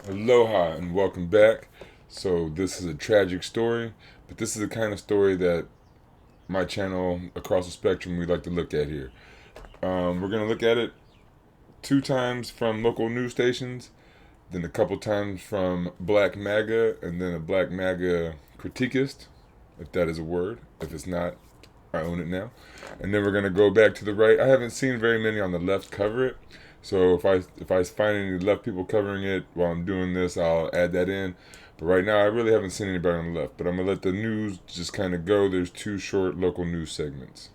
Aloha and welcome back. So this is a tragic story, but this is the kind of story that my channel across the spectrum we like to look at here. We're gonna look at it two times from local news stations, then a couple times from Black MAGA, and then a Black MAGA critiquist, if that is a word. If it's not, I own it now. And then we're gonna go back to the right. I haven't seen very many on the left cover it. So if I find any left people covering it while I'm doing this, I'll add that in. But right now, I really haven't seen anybody on the left. But I'm gonna let the news just kind of go. There's two short local news segments.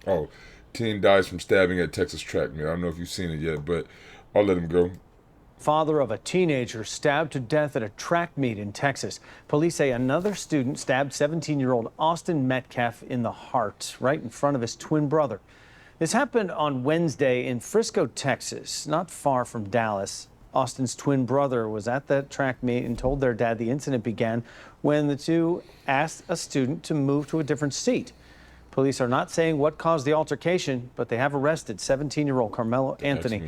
Oh, teen dies from stabbing at Texas track meet. I don't know if you've seen it yet, but I'll let him go. Father of a teenager stabbed to death at a track meet in Texas. Police say another student stabbed 17-year-old Austin Metcalf in the heart, right in front of his twin brother. This happened on Wednesday in Frisco, Texas, not far from Dallas. Austin's twin brother was at that track meet and told their dad the incident began when the two asked a student to move to a different seat. Police are not saying what caused the altercation, but they have arrested 17-year-old Karmelo Anthony.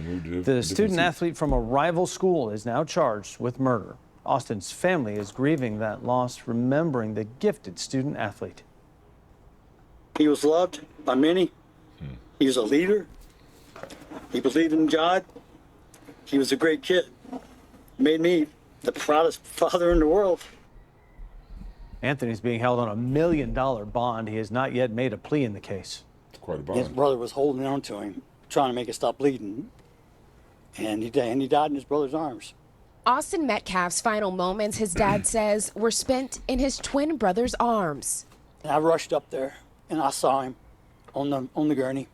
The student athlete from a rival school is now charged with murder. Austin's family is grieving that loss, remembering the gifted student athlete. He was loved by many. He was a leader. He believed in God. He was a great kid. Made me the proudest father in the world. Anthony's being held on $1 million bond. He has not yet made a plea in the case. It's quite a bond. His brother was holding on to him, trying to make it stop bleeding. And he died in his brother's arms. Austin Metcalf's final moments, his dad says, were spent in his twin brother's arms. And I rushed up there, and I saw him on the gurney.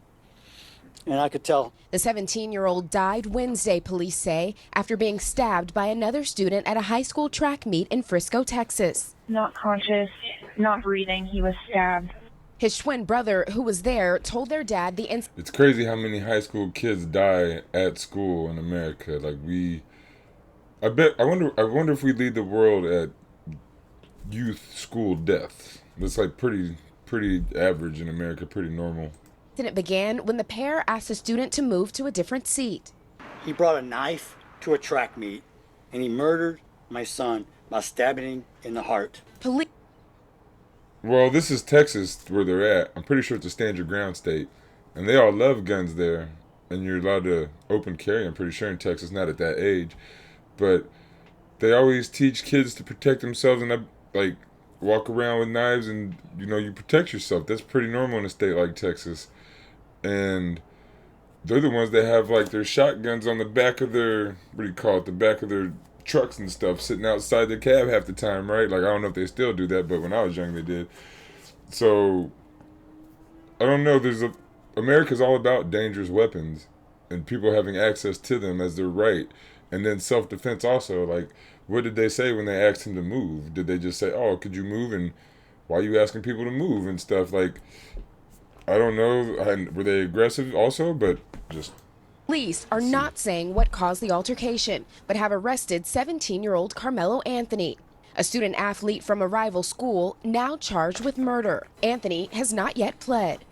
And I could tell. The 17-year-old died Wednesday, police say, after being stabbed by another student at a high school track meet in Frisco, Texas. Not conscious, not breathing. He was stabbed. His twin brother, who was there, told their dad the incident. It's crazy how many high school kids die at school in America. I wonder if we lead the world at youth school deaths. It's like pretty average in America, pretty normal. The incident began when the pair asked the student to move to a different seat. He brought a knife to a track meet, and he murdered my son by stabbing him in the heart. Police. Well, this is Texas where they're at. I'm pretty sure it's a stand your ground state. And they all love guns there. And you're allowed to open carry, I'm pretty sure, in Texas, not at that age. But they always teach kids to protect themselves and walk around with knives and, you protect yourself. That's pretty normal in a state like Texas. And they're the ones that have their shotguns on the back of their, the back of their trucks and stuff, sitting outside the cab half the time, right? I don't know if they still do that, but when I was young they did. So I don't know, America's all about dangerous weapons and people having access to them as their right. And then self-defense also. What did they say when they asked him to move? Did they just say, oh, could you move? And why are you asking people to move and stuff? I don't know. Were they aggressive also? But just... Police are not saying what caused the altercation, but have arrested 17-year-old Karmelo Anthony, a student athlete from a rival school, now charged with murder. Anthony has not yet pled.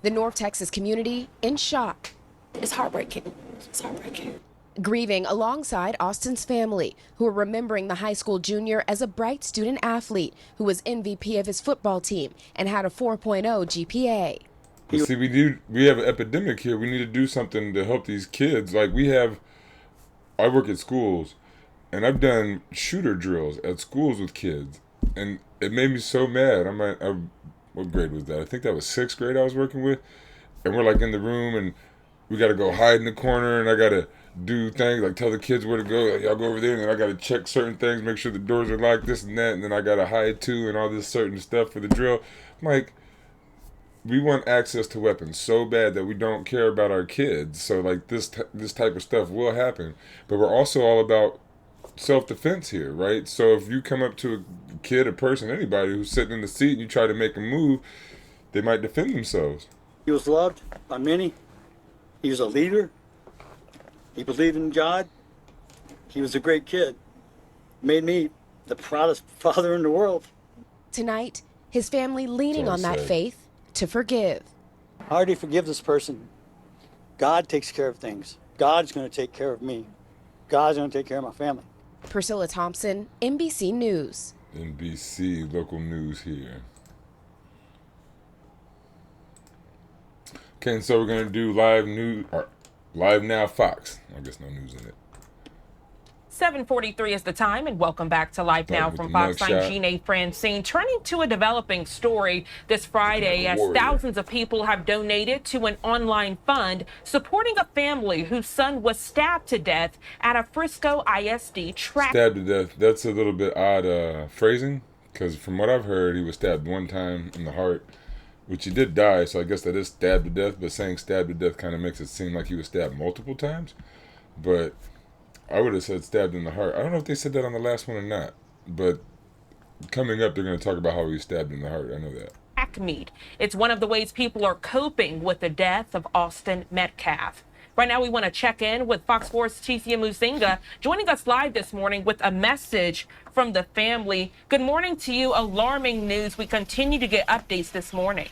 The North Texas community in shock. It's heartbreaking. It's heartbreaking. Grieving alongside Austin's family, who are remembering the high school junior as a bright student athlete who was MVP of his football team and had a 4.0 GPA. See, we have an epidemic here. We need to do something to help these kids. I work at schools, and I've done shooter drills at schools with kids, and it made me so mad. What grade was that? I think that was 6th grade I was working with, and we're in the room, and we got to go hide in the corner, and I got to do things tell the kids where to go. Y'all go over there, and then I got to check certain things, make sure the doors are locked, this and that, and then I got to hide too, and all this certain stuff for the drill. I'm we want access to weapons so bad that we don't care about our kids. So this type of stuff will happen. But we're also all about self-defense here, right? So if you come up to a kid, a person, anybody who's sitting in the seat and you try to make them move, they might defend themselves. He was loved by many. He was a leader. He believed in God. He was a great kid. Made me the proudest father in the world. Tonight, his family leaning on that faith to forgive. I already forgive this person. God takes care of things. God's going to take care of me. God's gonna take care of my family. Priscilla Thompson, NBC News. NBC local news here. Okay, and so we're gonna do live news, or live now Fox. I guess no news in it. 7:43 is the time, and welcome back to Live Now from Fox. I'm Jeanne Francine. Turning to a developing story this Friday as thousands of people have donated to an online fund supporting a family whose son was stabbed to death at a Frisco ISD track. Stabbed to death. That's a little bit odd phrasing, because from what I've heard, he was stabbed one time in the heart, which he did die, so I guess that is stabbed to death, but saying stabbed to death kind of makes it seem like he was stabbed multiple times. But I would have said stabbed in the heart. I don't know if they said that on the last one or not, but coming up, they're going to talk about how he was stabbed in the heart. I know that. Meet. It's one of the ways people are coping with the death of Austin Metcalf. Right now, we want to check in with Fox 4's Tisia Muzinga, joining us live this morning with a message from the family. Good morning to you. Alarming news. We continue to get updates this morning.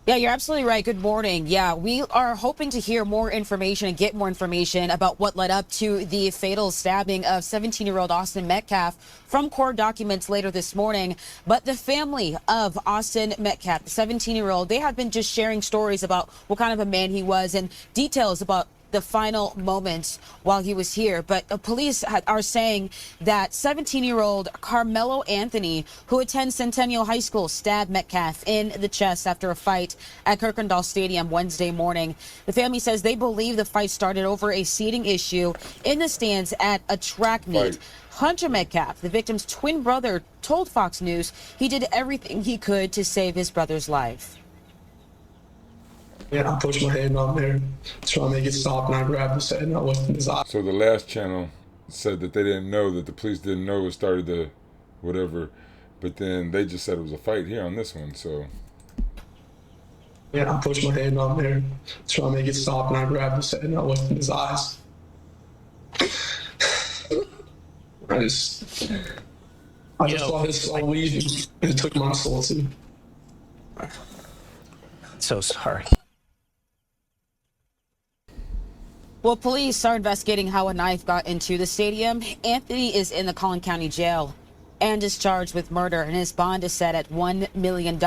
Yeah, you're absolutely right. Good morning. Yeah, we are hoping to hear more information and get more information about what led up to the fatal stabbing of 17-year-old Austin Metcalf from court documents later this morning. But the family of Austin Metcalf, the 17-year-old, they have been just sharing stories about what kind of a man he was and details about the final moments while he was here. But police are saying that 17-year-old Karmelo Anthony, who attends Centennial High School, stabbed Metcalf in the chest after a fight at Kirkendall Stadium Wednesday morning. The family says they believe the fight started over a seating issue in the stands at a track meet. Hunter Metcalf, the victim's twin brother, told Fox News he did everything he could to save his brother's life. And I pushed my hand on there, trying to make it stop, and I grabbed his head and I looked in his eye. So the last channel said that they didn't know, that the police didn't know it started the whatever, but then they just said it was a fight here on this one, so. And I pushed my hand on there, trying to make it stop, and I grabbed his head and I looked in his eyes. I just saw his soul leaving, and it took my soul too. So sorry. Well, police are investigating how a knife got into the stadium. Anthony is in the Collin County Jail and is charged with murder, and his bond is set at $1 million.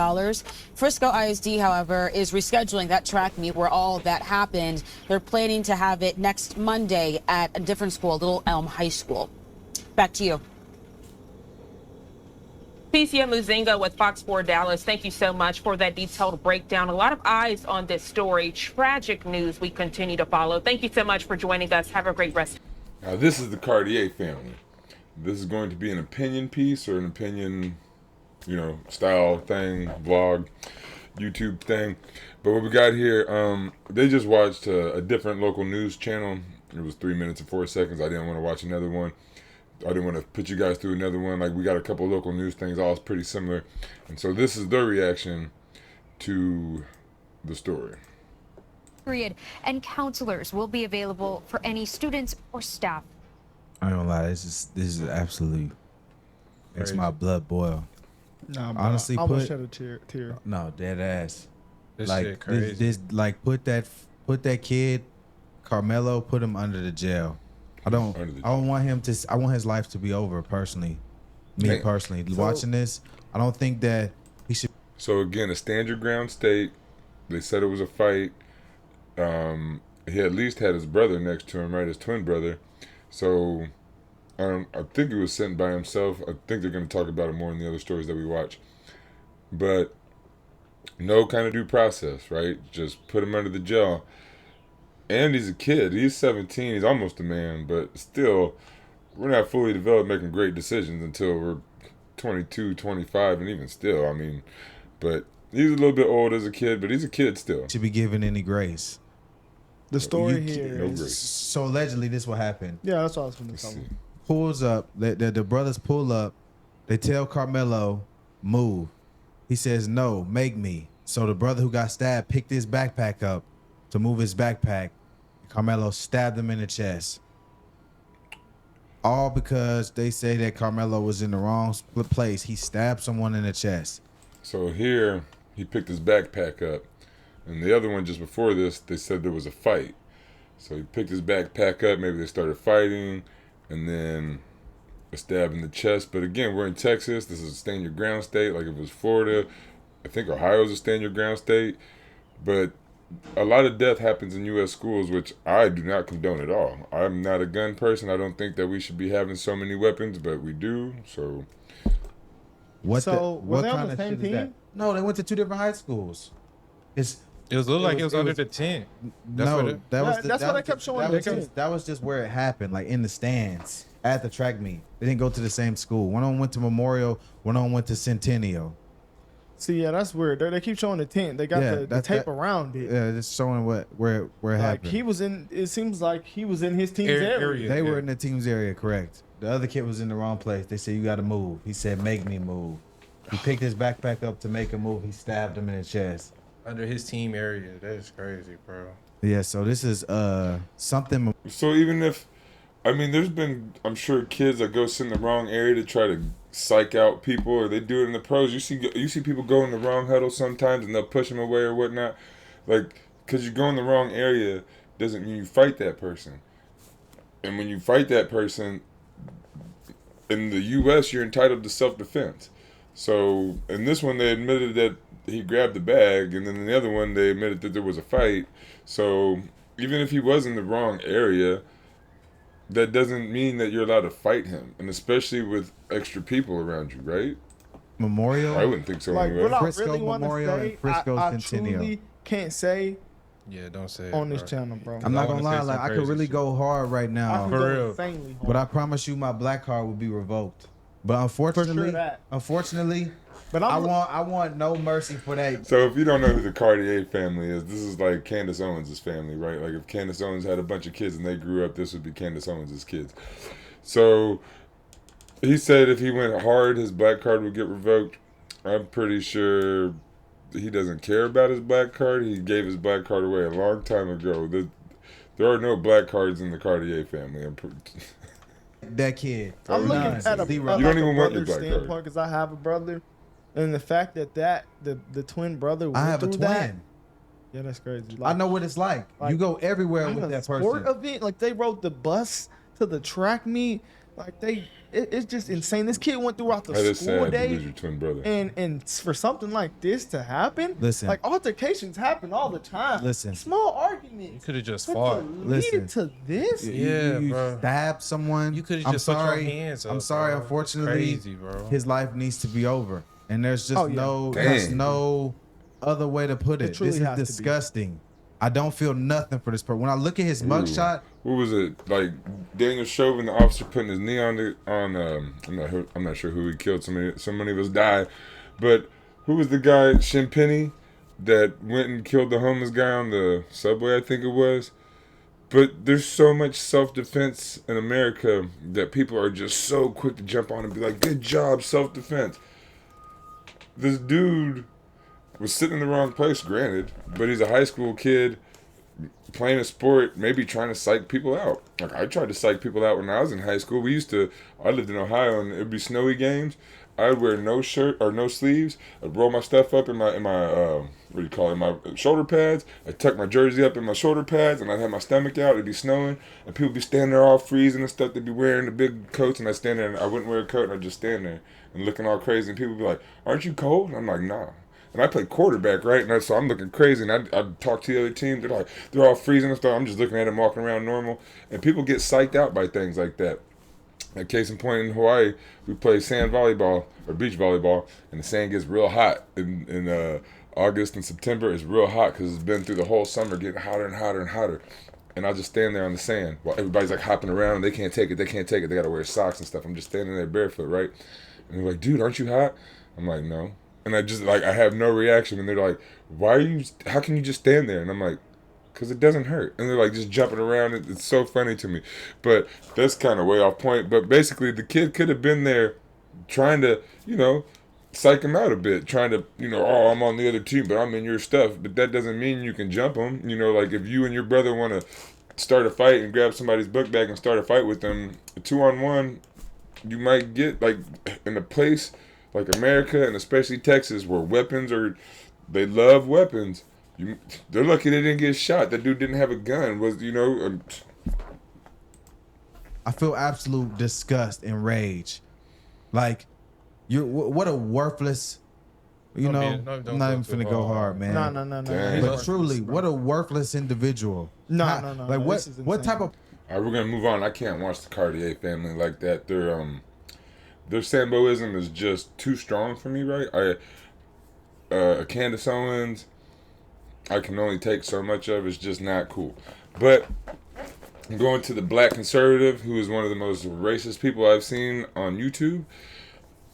Frisco ISD, however, is rescheduling that track meet where all of that happened. They're planning to have it next Monday at a different school, Little Elm High School. Back to you. Tisia Muzinga with Fox 4 Dallas. Thank you so much for that detailed breakdown. A lot of eyes on this story. Tragic news we continue to follow. Thank you so much for joining us. Have a great rest. Now, this is the Cartier family. This is going to be an opinion piece or an opinion, style thing, vlog, YouTube thing. But what we got here, they just watched a different local news channel. It was 3 minutes and 4 seconds. I didn't want to watch another one. I didn't want to put you guys through another one. Like, we got a couple local news things, all pretty similar. And so this is their reaction to the story. And counselors will be available for any students or staff. I don't lie, this is absolutely makes my blood boil. Nah, bro, honestly, I almost shed a tear. No, dead ass. This like shit crazy. This put that kid, Karmelo, put him under the jail. I don't want him to. I want his life to be over. Personally, personally, watching this, I don't think that he should. So again, a stand your ground state. They said it was a fight. He at least had his brother next to him, right? His twin brother. So I think he was sent by himself. I think they're going to talk about it more in the other stories that we watch. But no kind of due process, right? Just put him under the jail. And he's a kid. He's 17. He's almost a man. But still, we're not fully developed making great decisions until we're 22, 25, and even still. I mean, but he's a little bit old as a kid, but he's a kid still. Should be given any grace. The story here is... So allegedly this will happen. Yeah, that's what I was going to tell you. Pulls up. The brothers pull up. They tell Karmelo, move. He says, no, make me. So the brother who got stabbed picked his backpack up to move his backpack. Karmelo stabbed him in the chest. All because they say that Karmelo was in the wrong place. He stabbed someone in the chest. So here, he picked his backpack up. And the other one just before this, they said there was a fight. So he picked his backpack up. Maybe they started fighting, and then a stab in the chest. But again, we're in Texas. This is a stand your ground state. Like if it was Florida, I think Ohio's a stand your ground state. But a lot of death happens in U.S. schools, which I do not condone at all. I'm not a gun person. I don't think that we should be having so many weapons, but we do. So, Was they on the same team? No, they went to 2 different high schools. It looked like it was under the tent. That's what I kept showing. That was just where it happened, like in the stands at the track meet. They didn't go to the same school. One of them went to Memorial. One of them went to Centennial. See, yeah, that's weird. They keep showing the tent. They got the tape around it. Yeah, just showing where it happened. He was in. It seems like he was in his team's area. They were in the team's area, correct. The other kid was in the wrong place. They said, you got to move. He said, make me move. He picked his backpack up to make a move. He stabbed him in the chest. Under his team area. That's crazy, bro. Yeah, so this is something. So even if, I mean, there's been, I'm sure, kids that go sit in the wrong area to try to psych out people, or they do it in the pros. You see people go in the wrong huddle sometimes, and they'll push them away or whatnot. Like, because you go in the wrong area doesn't mean you fight that person. And when you fight that person, in the U.S., you're entitled to self-defense. So in this one, they admitted that he grabbed the bag, and then in the other one, they admitted that there was a fight. So even if he was in the wrong area, that doesn't mean that you're allowed to fight him, and especially with extra people around you, right? Memorial? I wouldn't think so Like, anyway. what I Frisco really want to Memorial say, and Frisco I Centennial. truly can't say Yeah, don't say on it, this bro. channel, bro. I'm not I gonna wanna lie, say like some I could crazy really shit. go hard right I now, can For go real. insanely hard. but I promise you, my black card will be revoked. But unfortunately, that. But I want no mercy for that. So if you don't know who the Cartier family is, this is like Candace Owens' family, right? Like if Candace Owens had a bunch of kids and they grew up, this would be Candace Owens' kids. So he said if he went hard, his black card would get revoked. I'm pretty sure he doesn't care about his black card. He gave his black card away a long time ago. There are no black cards in the Cartier family. That kid. I'm looking at a You don't even want your black card. standpoint because I have a brother, and the fact that the twin brother went I have a through twin. that, yeah, that's crazy. I know what it's like. You go everywhere with that sport person. event, like they rode the bus to the track meet, like it's just insane. This kid went throughout That the is school sad to day, lose your twin brother. and for something like this to happen, Listen. like altercations happen all the time. Listen. Small arguments. You could have just But fought. to Listen. lead it to this, Yeah, you bro. stab someone. You could have I'm just put your sorry. hands up. I'm sorry. bro. Unfortunately, Crazy, bro. his life needs to be over, and there's just Oh, yeah. there's Dang. no other way to put It it. truly This is has to be. disgusting. I don't feel nothing for this person. When I look at his mugshot, What was it like? Daniel Chauvin, the officer, putting his knee on I'm not sure who he killed. So many of us died, but who was the guy Shinpenny that went and killed the homeless guy on the subway? I think it was. But there's so much self-defense in America that people are just so quick to jump on and be like, "Good job, self-defense." This dude was sitting in the wrong place, granted, but he's a high school kid playing a sport, maybe trying to psych people out. Like I tried to psych people out when I was in high school. I lived in Ohio, and it'd be snowy games. I'd wear no shirt or no sleeves. I'd roll my stuff up in my what do you call it, my shoulder pads. I'd tuck my jersey up in my shoulder pads, and I'd have my stomach out. It'd be snowing, and people would be standing there all freezing and stuff. They'd be wearing the big coats, and I'd stand there, and I wouldn't wear a coat, and I'd just stand there and looking all crazy. And people would be like, "Aren't you cold?" And I'm like, "Nah." And I play quarterback, right? And so I'm looking crazy, and I'd talk to the other team. They're all freezing and stuff. I'm just looking at them walking around normal. And people get psyched out by things like that. Like case in point, in Hawaii, we play sand volleyball or beach volleyball, and the sand gets real hot in August and September. It's real hot because it's been through the whole summer getting hotter and hotter and hotter. And I'll just stand there on the sand while everybody's like hopping around, and they can't take it. They got to wear socks and stuff. I'm just standing there barefoot, right? And they're like, "Dude, aren't you hot?" I'm like, "No." And I have no reaction, and they're like, how can you just stand there? And I'm like, because it doesn't hurt. And they're like just jumping around. It's so funny to me. But that's kind of way off point. But basically, the kid could have been there trying to, psych him out a bit, trying to, oh, I'm on the other team, but I'm in your stuff. But that doesn't mean you can jump him. Like if you and your brother want to start a fight and grab somebody's book bag and start a fight with them, 2-on-1, you might get, like, in a place like America and especially Texas, where they love weapons, They're lucky they didn't get shot. That dude didn't have a gun. I feel absolute disgust and rage. Like, what a worthless. I'm not even finna go hard, man. No. But truly, what a worthless individual. No. Like, what type of? All right, we're gonna move on. I can't watch the Cartier family like that. Their Samboism is just too strong for me, right? Candace Owens, I can only take so much of. It's just not cool. But I'm going to the black conservative, who is one of the most racist people I've seen on YouTube.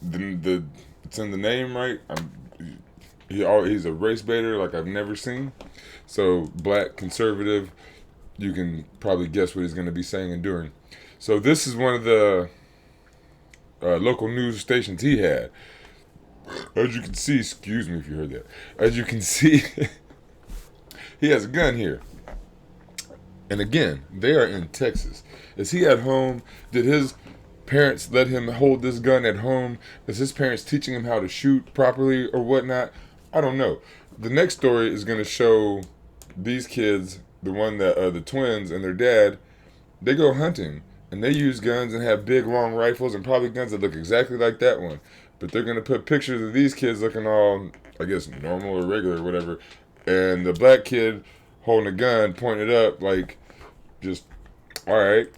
It's in the name, right? He's a race baiter like I've never seen. So black conservative, you can probably guess what he's going to be saying and doing. So this is one of the local news stations he had. As you can see, excuse me if you heard that. As you can see, he has a gun here. And again, they are in Texas. Is he at home? Did his parents let him hold this gun at home? Is his parents teaching him how to shoot properly or whatnot? I don't know. The next story is going to show these kids, the twins and their dad, they go hunting and they use guns and have big long rifles and probably guns that look exactly like that one. But they're going to put pictures of these kids looking all, I guess, normal or regular or whatever. And the black kid holding a gun pointed up like, just, all right.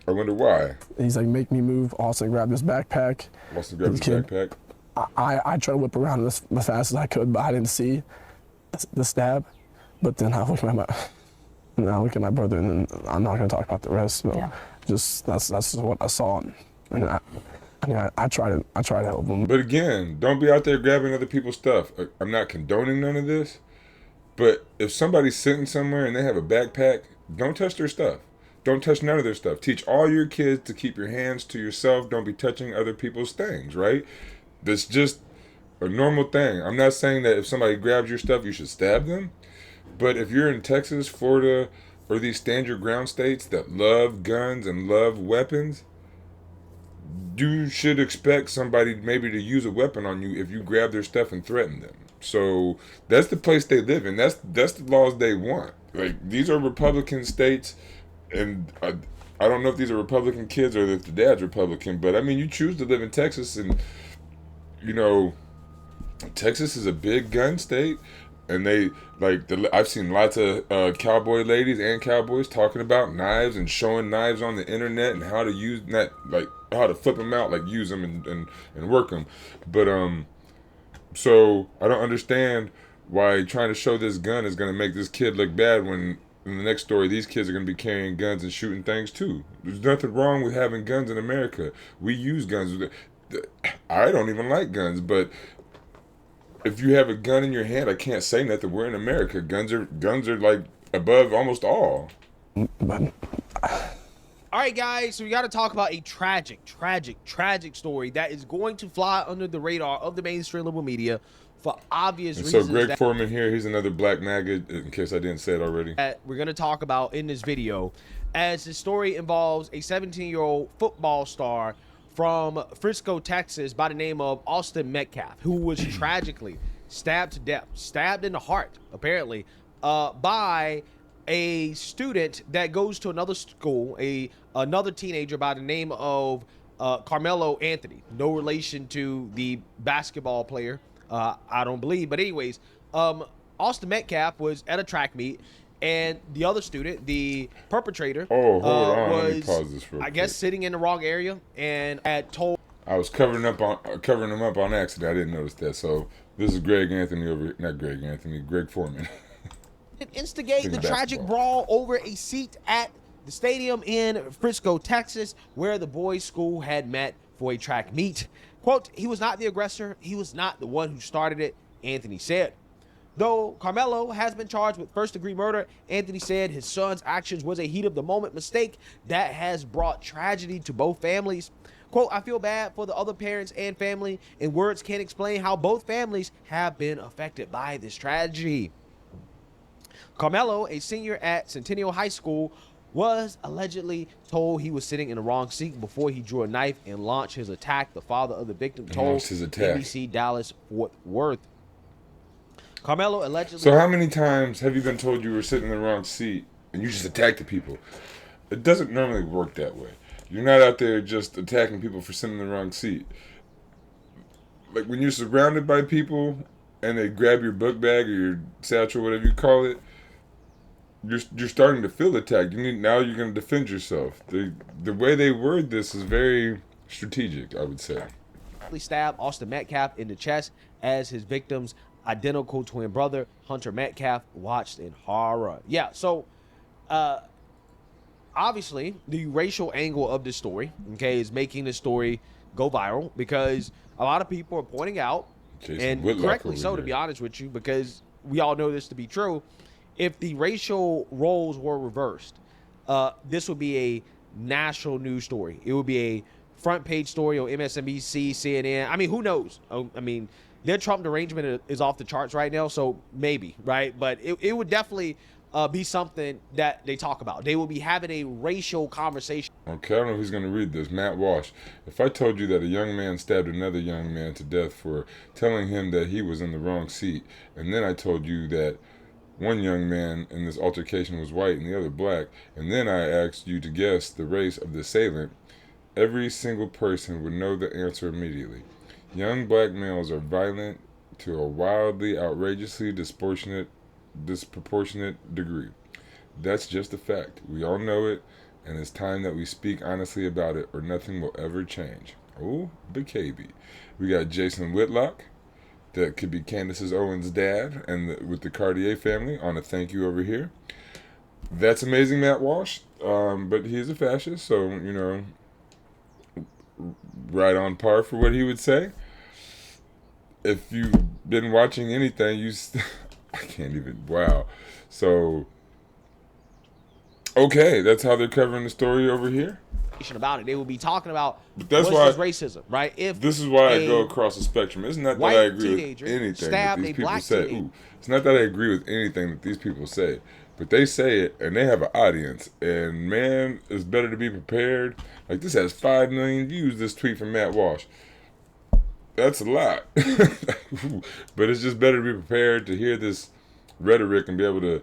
I wonder why. He's like, make me move. Austin grabbed his backpack. Austin grabbed his backpack. I tried to whip around as fast as I could, but I didn't see the stab. But then I look at my brother, and then I'm not gonna talk about the rest. So just that's what I saw, and I try to help him. But again, don't be out there grabbing other people's stuff. I'm not condoning none of this, but if somebody's sitting somewhere and they have a backpack, don't touch their stuff. Don't touch none of their stuff. Teach all your kids to keep your hands to yourself. Don't be touching other people's things, right? That's just a normal thing. I'm not saying that if somebody grabs your stuff, you should stab them. But if you're in Texas, Florida, or these stand your ground states that love guns and love weapons, you should expect somebody maybe to use a weapon on you if you grab their stuff and threaten them. So that's the place they live in. That's the laws they want. Like, these are Republican states. And I don't know if these are Republican kids or if the dad's Republican, but I mean, you choose to live in Texas, and Texas is a big gun state, and I've seen lots of cowboy ladies and cowboys talking about knives and showing knives on the internet and how to use how to flip them out, like use them and work them. But so I don't understand why trying to show this gun is going to make this kid look bad when. In the next story, these kids are going to be carrying guns and shooting things too. There's nothing wrong with having guns in America. We use guns. I don't even like guns, but if you have a gun in your hand, I can't say nothing. We're in America. Guns are like above almost all. All right, guys, so we got to talk about a tragic story that is going to fly under the radar of the mainstream liberal media for obvious reasons. So Greg Foreman here, he's another black maggot, in case I didn't say it already. That we're going to talk about in this video, as the story involves a 17-year-old football star from Frisco, Texas, by the name of Austin Metcalf, who was tragically stabbed to death, stabbed in the heart, apparently, by a student that goes to another school, another teenager by the name of Karmelo Anthony. No relation to the basketball player. I don't believe. But anyways, Austin Metcalf was at a track meet, and the other student, the perpetrator, Let me pause this real quick. guess sitting in the wrong area and had told. I was covering him up on accident. I didn't notice that. So this is Greg Foreman. Instigate the tragic brawl over a seat at the stadium in Frisco, Texas, where the boys' school had met for a track meet. Quote, he was not the aggressor. He was not the one who started it, Anthony said. Though Karmelo has been charged with first-degree murder, Anthony said his son's actions was a heat-of-the-moment mistake that has brought tragedy to both families. Quote, I feel bad for the other parents and family, and words can't explain how both families have been affected by this tragedy. Karmelo, a senior at Centennial High School, was allegedly told he was sitting in the wrong seat before he drew a knife and launched his attack. The father of the victim told NBC Dallas Fort Worth. Karmelo allegedly. So how many times have you been told you were sitting in the wrong seat and you just attacked the people? It doesn't normally work that way. You're not out there just attacking people for sitting in the wrong seat. Like when you're surrounded by people and they grab your book bag or your satchel, whatever you call it, you're starting to feel attacked. Now you're going to defend yourself. The way they word this is very strategic, I would say. Stabbed Austin Metcalf in the chest as his victim's identical twin brother Hunter Metcalf watched in horror. Yeah, so obviously the racial angle of this story, okay, is making the story go viral because a lot of people are pointing out, Jason and Whitlock correctly so, over to here. be honest with you, because we all know this to be true. If the racial roles were reversed, this would be a national news story. It would be a front page story on MSNBC, CNN. I mean, who knows? I mean, their Trump derangement is off the charts right now, so maybe, right? But it would definitely be something that they talk about. They will be having a racial conversation. Okay, I don't know if he's going to read this. Matt Walsh. If I told you that a young man stabbed another young man to death for telling him that he was in the wrong seat, and then I told you that one young man in this altercation was white and the other black, and then I asked you to guess the race of the assailant, every single person would know the answer immediately. Young black males are violent to a wildly, outrageously disproportionate degree. That's just a fact. We all know it, and it's time that we speak honestly about it, or nothing will ever change. Oh, BKB. We got Jason Whitlock, that could be Candace Owens' dad, and with the Cartier family on a thank you over here. That's amazing, Matt Walsh. But he's a fascist, so, you know, right on par for what he would say. If you've been watching anything, I can't even, wow. So, okay, that's how they're covering the story over here. About it, they will be talking about but that's what's why racism, right? If this is why I go across the spectrum. It's not that I agree with anything that these people say. Ooh, it's not that I agree with anything that these people say, but they say it and they have an audience. And man, it's better to be prepared. Like this has 5 million views. This tweet from Matt Walsh. That's a lot, but it's just better to be prepared to hear this rhetoric and be able to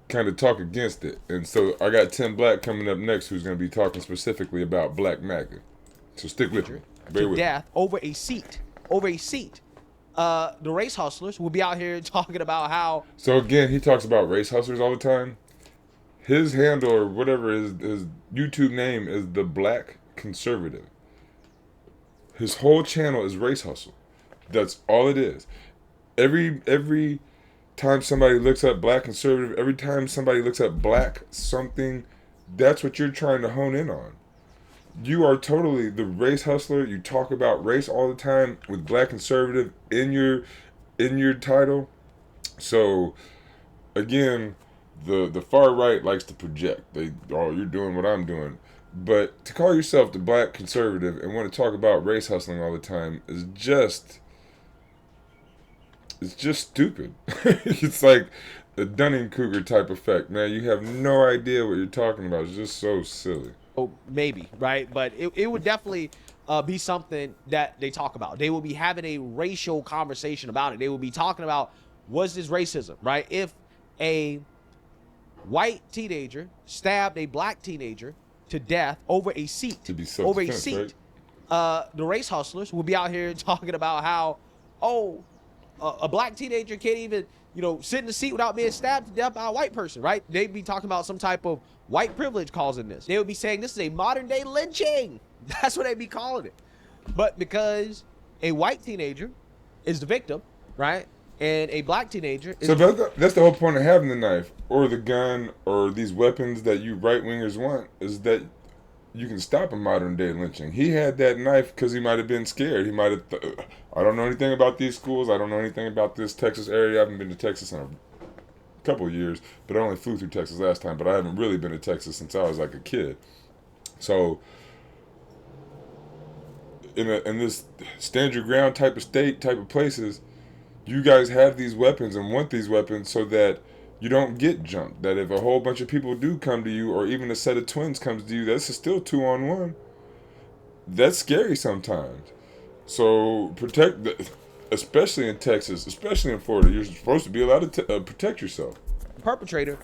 kind of talk against it. And so I got Tim Black coming up next, who's going to be talking specifically about Black MAGA. So stick with me. Bear with me. Death over a seat. The race hustlers will be out here talking about how. So again, he talks about race hustlers all the time. His handle or whatever his YouTube name is the Black Conservative. His whole channel is race hustle. That's all it is. Every time somebody looks up Black Conservative, every time somebody looks up Black something, that's what you're trying to hone in on. You are totally the race hustler. You talk about race all the time with Black Conservative in your title. So again, the far right likes to project. You're doing what I'm doing. But to call yourself the Black Conservative and want to talk about race hustling all the time is just stupid. It's like the Dunning-Kruger type effect, man. You have no idea what you're talking about. It's just so silly. Oh, maybe, right? But it would definitely be something that they talk about. They will be having a racial conversation about it. They will be talking about, was this racism, right? If a white teenager stabbed a black teenager to death over a seat, right? The race hustlers will be out here talking about how, a black teenager can't even, sit in the seat without being stabbed to death by a white person, right? They'd be talking about some type of white privilege causing this. They would be saying this is a modern day lynching. That's what they'd be calling it. But because a white teenager is the victim, right? And a black teenager is that's the whole point of having the knife or the gun or these weapons that you right-wingers want, is that you can stop a modern day lynching. He had that knife because he might have been scared. He might have I don't know anything about these schools. I don't know anything about this Texas area. I haven't been to Texas in a couple of years, but I only flew through Texas last time, but I haven't really been to Texas since I was like a kid. So in this stand your ground type of state, type of places, you guys have these weapons and want these weapons so that you don't get jumped. That if a whole bunch of people do come to you, or even a set of twins comes to you, that's still 2-on-1. That's scary sometimes. So protect especially in Texas, especially in Florida, you're supposed to be allowed to protect yourself. Perpetrator,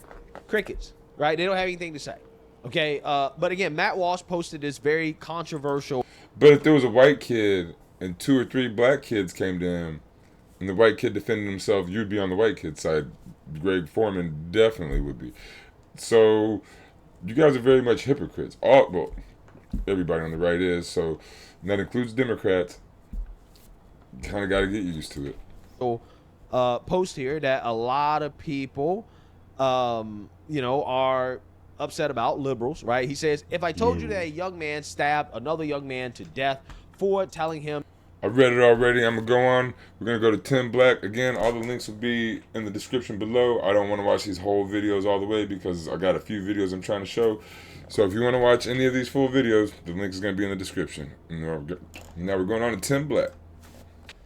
crickets, right? They don't have anything to say. Okay, but again, Matt Walsh posted this very controversial. But if there was a white kid and 2 or 3 black kids came to him, and the white kid defended himself, you'd be on the white kid's side. Greg Foreman definitely would be. So you guys are very much hypocrites. Well, everybody on the right is, so and that includes Democrats. Kind of got to get used to it. Post here that a lot of people, are upset about, liberals, right? He says, if I told you that a young man stabbed another young man to death for telling him. I read it already. I'm going to go on. We're going to go to Tim Black. Again, all the links will be in the description below. I don't want to watch these whole videos all the way because I got a few videos I'm trying to show. So if you want to watch any of these full videos, the link is going to be in the description. Now we're going on to Tim Black.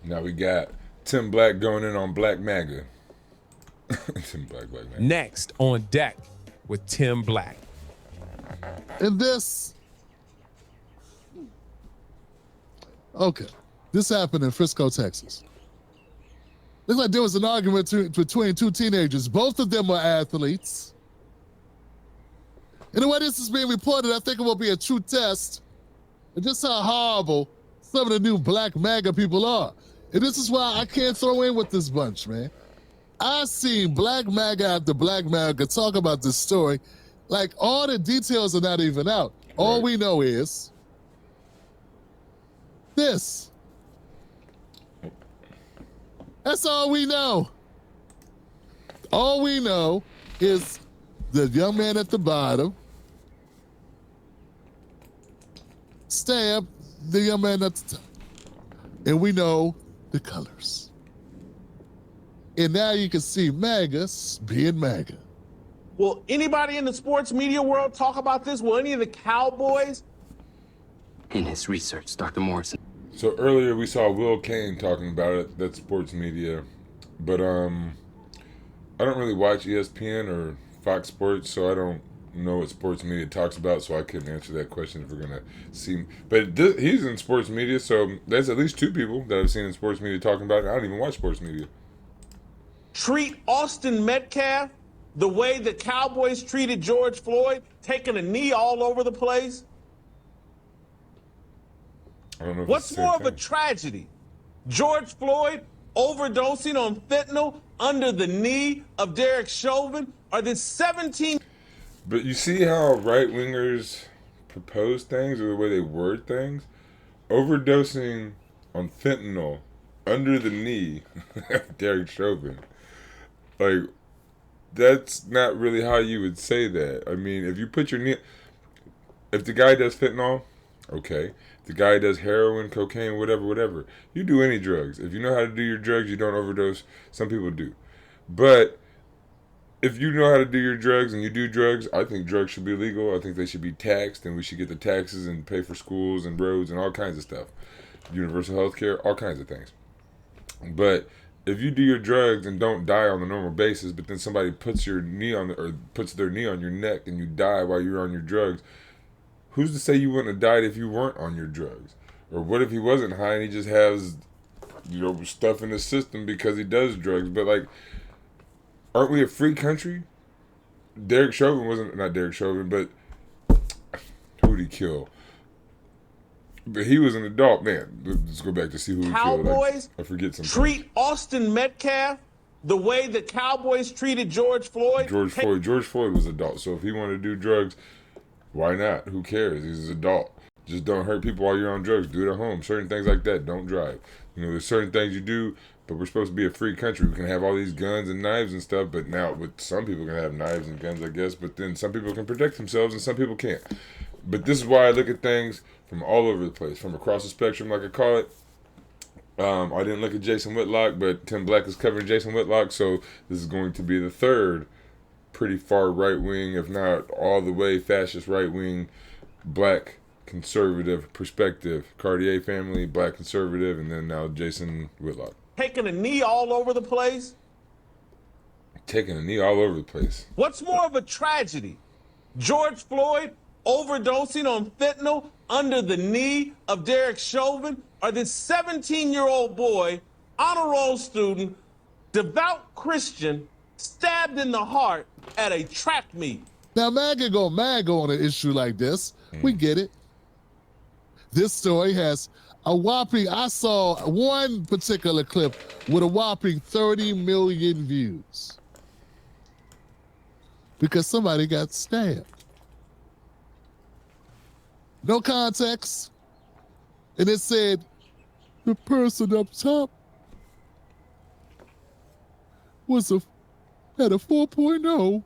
Now we got Tim Black going in on Black MAGA. Tim Black MAGA. Next on deck with Tim Black. And this, this happened in Frisco, Texas. Looks like there was an argument between 2 teenagers. Both of them were athletes. And the way this is being reported, I think it will be a true test of just how horrible some of the new Black MAGA people are. And this is why I can't throw in with this bunch, man. I've seen Black MAGA after Black MAGA talk about this story. Like, all the details are not even out. All we know is this. That's all we know. All we know is the young man at the bottom stabbed the young man at the top. And we know the colors. And now you can see MAGAs being MAGA. Will anybody in the sports media world talk about this? Will any of the Cowboys? In his research, Dr. Morrison. So earlier we saw Will Kane talking about it. That's sports media. But I don't really watch ESPN or Fox Sports, so I don't know what sports media talks about, so I couldn't answer that question if we're going to see. But he's in sports media, so there's at least 2 people that I've seen in sports media talking about it. I don't even watch sports media. Treat Austin Metcalf the way the Cowboys treated George Floyd, taking a knee all over the place? I don't know. What's more of a tragedy? George Floyd overdosing on fentanyl under the knee of Derek Chauvin, or this 17... But you see how right-wingers propose things or the way they word things? Overdosing on fentanyl under the knee of Derek Chauvin. Like, that's not really how you would say that. I mean, if you put your knee... If the guy does fentanyl, okay. If the guy does heroin, cocaine, whatever. You do any drugs. If you know how to do your drugs, you don't overdose. Some people do. But if you know how to do your drugs and you do drugs, I think drugs should be legal. I think they should be taxed, and we should get the taxes and pay for schools and roads and all kinds of stuff. Universal health care, all kinds of things. But if you do your drugs and don't die on a normal basis, but then somebody puts their knee on your neck and you die while you're on your drugs, who's to say you wouldn't have died if you weren't on your drugs? Or what if he wasn't high and he just has, stuff in his system because he does drugs? But aren't we a free country? Derek Chauvin wasn't, not Derek Chauvin, but who'd he kill? But he was an adult man. Let's go back to see who he killed. Cowboys I forget sometimes. treat Austin Metcalf the way the Cowboys treated George Floyd. George Floyd was adult. So if he wanted to do drugs, why not? Who cares? He's an adult. Just don't hurt people while you're on drugs. Do it at home. Certain things like that. Don't drive. There's certain things you do, but we're supposed to be a free country. We can have all these guns and knives and stuff, but now with some people can have knives and guns, I guess, but then some people can protect themselves and some people can't. But this is why I look at things from all over the place, from across the spectrum, like I call it. I didn't look at Jason Whitlock, but Tim Black is covering Jason Whitlock, so this is going to be the third pretty far right-wing, if not all the way fascist right-wing, black conservative perspective. Cartier family, black conservative, and then now Jason Whitlock. Taking a knee all over the place? Taking a knee all over the place. What's more of a tragedy? George Floyd overdosing on fentanyl under the knee of Derek Chauvin, or this 17-year-old boy honor roll student, devout Christian, stabbed in the heart at a track meet. Now, MAGA go MAGA on an issue like this. We get it. This story has a whopping, I saw one particular clip with a whopping 30 million views because somebody got stabbed. No context. And it said, the person up top had a 4.0.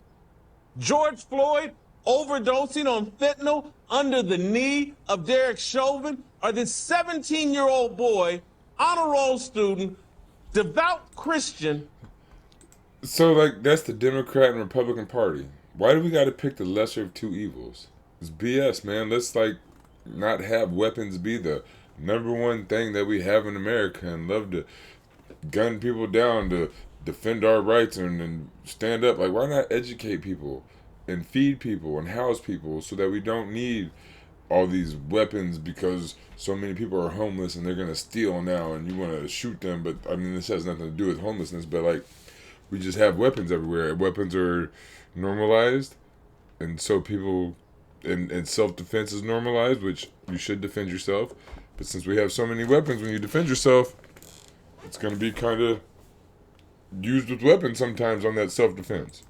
George Floyd overdosing on fentanyl under the knee of Derek Chauvin, or this 17-year-old boy, honor roll student, devout Christian. So, like, that's the Democrat and Republican Party. Why do we got to pick the lesser of two evils? It's BS, man. Let's, like, not have weapons be the number one thing that we have in America and love to gun people down to defend our rights and stand up. Like, why not educate people and feed people and house people so that we don't need all these weapons because so many people are homeless and they're going to steal now and you want to shoot them. But, I mean, this has nothing to do with homelessness, but, like, we just have weapons everywhere. Weapons are normalized, and so people, and self-defense is normalized, which you should defend yourself. But since we have so many weapons, when you defend yourself, it's going to be kind of used with weapons sometimes on that self-defense.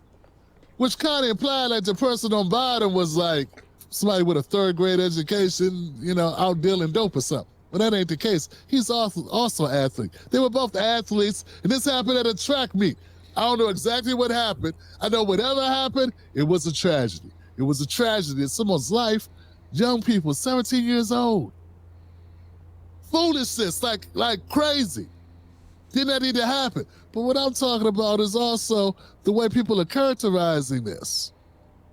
Which kind of implied like the person on bottom was like somebody with a third grade education, you know, out dealing dope or something. But that ain't the case. He's also an athlete. They were both athletes, and this happened at a track meet. I don't know exactly what happened. I know whatever happened, it was a tragedy. It was a tragedy in someone's life. Young people, 17 years old. Foolishness, like crazy. Did not need to happen. But what I'm talking about is also the way people are characterizing this.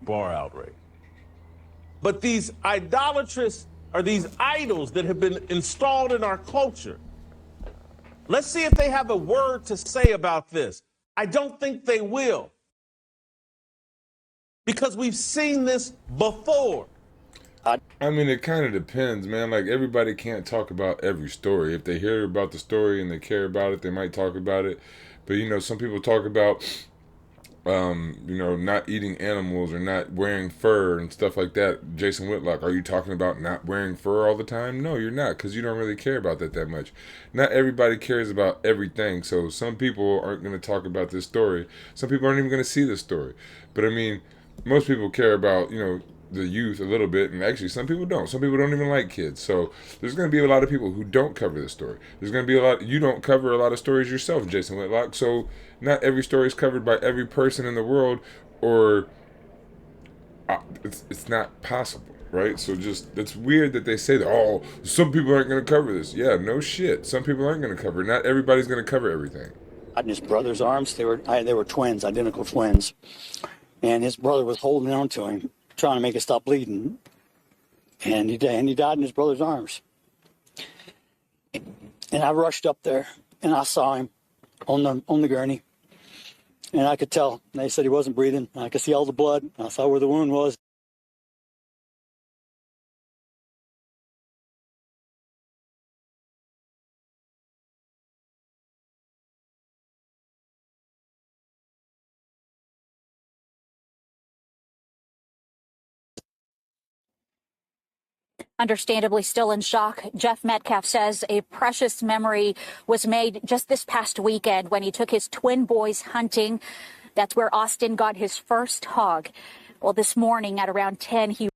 Bar outrage. But these idolatrous, or these idols that have been installed in our culture, let's see if they have a word to say about this. I don't think they will. Because we've seen this before. I mean, it kind of depends, man. Like, everybody can't talk about every story. If they hear about the story and they care about it, they might talk about it. But, you know, some people talk about, you know, not eating animals or not wearing fur and stuff like that. Jason Whitlock, are you talking about not wearing fur all the time? No, you're not, because you don't really care about that much. Not everybody cares about everything. So some people aren't going to talk about this story. Some people aren't even going to see this story. But, I mean, most people care about, you know, the youth a little bit, and actually some people don't. Some people don't even like kids. So there's going to be a lot of people who don't cover this story. There's going to be a lot. You don't cover a lot of stories yourself, Jason Whitlock. So not every story is covered by every person in the world, or it's not possible, right? So just, it's weird that they say that, oh, some people aren't going to cover this. Yeah, no shit. Some people aren't going to cover it. Not everybody's going to cover everything. In his brother's arms, they were twins, identical twins, and his brother was holding on to him, trying to make it stop bleeding, and he died in his brother's arms. And I rushed up there, and I saw him on the gurney, and I could tell. They said he wasn't breathing. I could see all the blood. I saw where the wound was. Understandably still in shock, Jeff Metcalf says a precious memory was made just this past weekend when he took his twin boys hunting. That's where Austin got his first hog. Well, this morning at around 10, he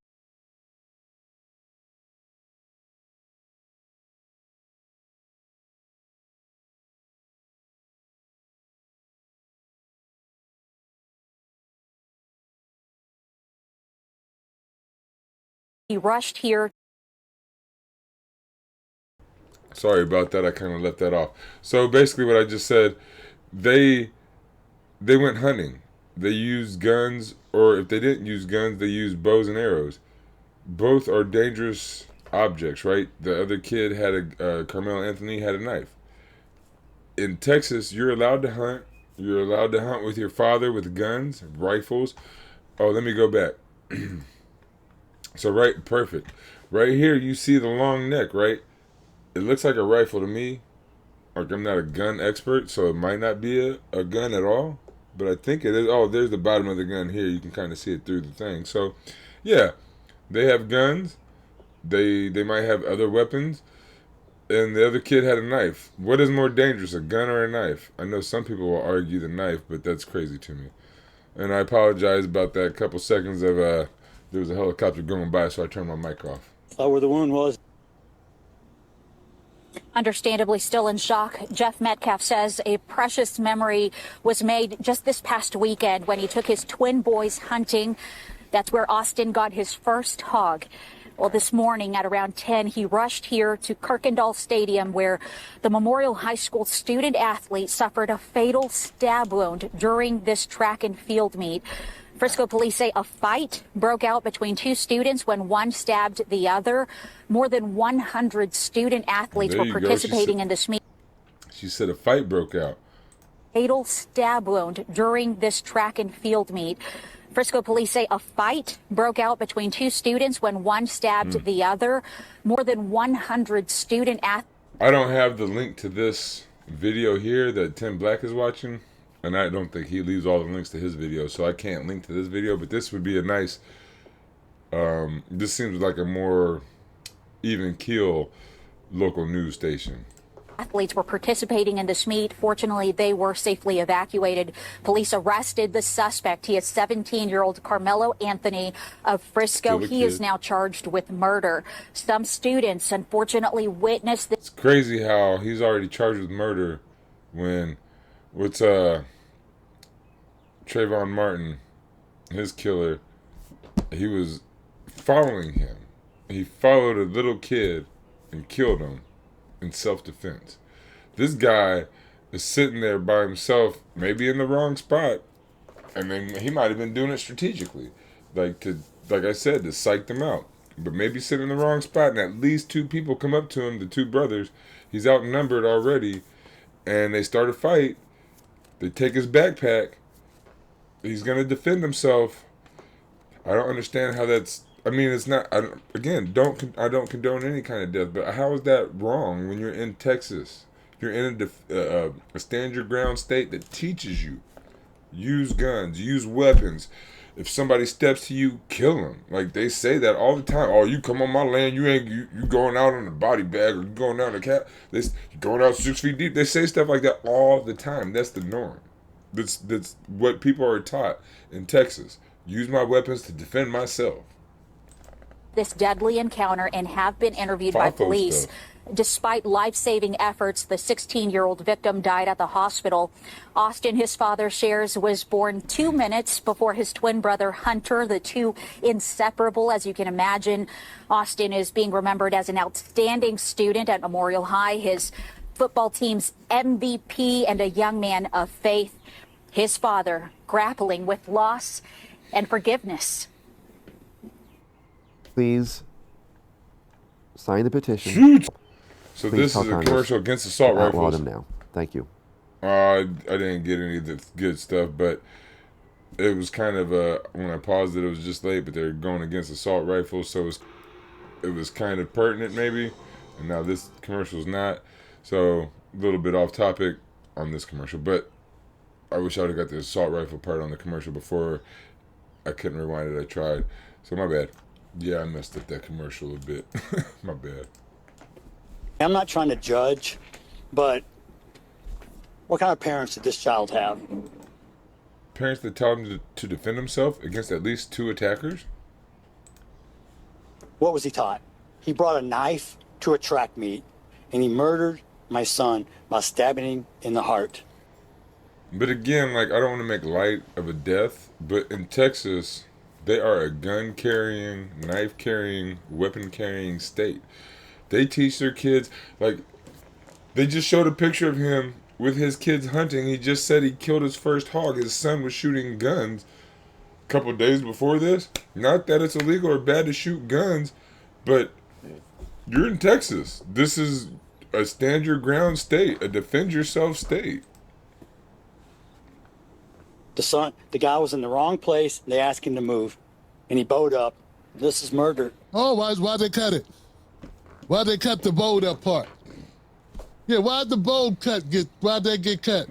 rushed here. Sorry about that. I kind of left that off. So basically what I just said, they went hunting. They used guns, or if they didn't use guns, they used bows and arrows. Both are dangerous objects, right? The other kid had Karmelo Anthony had a knife. In Texas, you're allowed to hunt. You're allowed to hunt with your father with guns, rifles. Oh, let me go back. So perfect. Right here, you see the long neck, right? It looks like a rifle to me. Like, I'm not a gun expert, so it might not be a gun at all. But I think it is. Oh, there's the bottom of the gun here. You can kind of see it through the thing. So, yeah, they have guns. They might have other weapons. And the other kid had a knife. What is more dangerous, a gun or a knife? I know some people will argue the knife, but that's crazy to me. And I apologize about that couple seconds of there was a helicopter going by, so I turned my mic off. Where the wound was. Understandably still in shock, Jeff Metcalf says a precious memory was made just this past weekend when he took his twin boys hunting. That's where Austin got his first hog. Well, this morning at around 10, he rushed here to Kirkendall Stadium where the Memorial High School student athlete suffered a fatal stab wound during this track and field meet. Frisco police say a fight broke out between two students when one stabbed the other. More than 100 student athletes were participating in this meet. She said a fight broke out. Fatal stab wound during this track and field meet. Frisco police say a fight broke out between two students when one stabbed the other. More than 100 student athletes. I don't have the link to this video here that Tim Black is watching. And I don't think he leaves all the links to his video, so I can't link to this video. But this would be a nice, this seems like a more even keel local news station. Athletes were participating in this meet. Fortunately, they were safely evacuated. Police arrested the suspect. He is 17-year-old Karmelo Anthony of Frisco. He is now charged with murder. Some students, unfortunately, witnessed this. It's crazy how he's already charged with murder when what's Trayvon Martin, his killer, he was following him. He followed a little kid and killed him in self-defense. This guy is sitting there by himself, maybe in the wrong spot, and then he might have been doing it strategically, like I said, to psych them out. But maybe sitting in the wrong spot, and at least two people come up to him, the two brothers. He's outnumbered already, and they start a fight. They take his backpack. He's going to defend himself. I don't understand how that's... I mean, it's not... I don't condone any kind of death, but how is that wrong when you're in Texas? You're in a stand-your-ground state that teaches you. Use guns. Use weapons. If somebody steps to you, kill them. Like, they say that all the time. Oh, you come on my land, you going out on a body bag, or you going out on a cat. You going out 6 feet deep. They say stuff like that all the time. That's the norm. That's what people are taught in Texas. Use my weapons to defend myself. This deadly encounter and have been interviewed by police. Despite life-saving efforts, the 16-year-old victim died at the hospital. Austin, his father shares, was born 2 minutes before his twin brother Hunter, the two inseparable, as you can imagine. Austin is being remembered as an outstanding student at Memorial High, his football team's MVP, and a young man of faith. His father grappling with loss and forgiveness. Please sign the petition. Shoot! So Please this is a commercial against assault outlaw rifles. them now. Thank you. I didn't get any of the good stuff, but it was kind of when I paused it was just late, but they're going against assault rifles, so it was kind of pertinent maybe. And now this commercial is not. So a little bit off topic on this commercial, but I wish I would have got the assault rifle part on the commercial before. I couldn't rewind it. I tried. So my bad. Yeah, I messed up that commercial a bit. My bad. I'm not trying to judge, but what kind of parents did this child have? Parents that tell him to defend himself against at least 2 attackers? What was he taught? He brought a knife to a track meet, and he murdered my son by stabbing him in the heart. But again, like, I don't want to make light of a death, but in Texas, they are a gun-carrying, knife-carrying, weapon-carrying state. They teach their kids, like, they just showed a picture of him with his kids hunting. He just said he killed his first hog. His son was shooting guns a couple of days before this. Not that it's illegal or bad to shoot guns, but you're in Texas. This is a stand-your-ground state, a defend-yourself state. The guy was in the wrong place. They asked him to move, and he bowed up. This is murder. Oh, why'd they cut it? Why'd they cut the bowed up part? Yeah, why'd the bold cut why'd that get cut?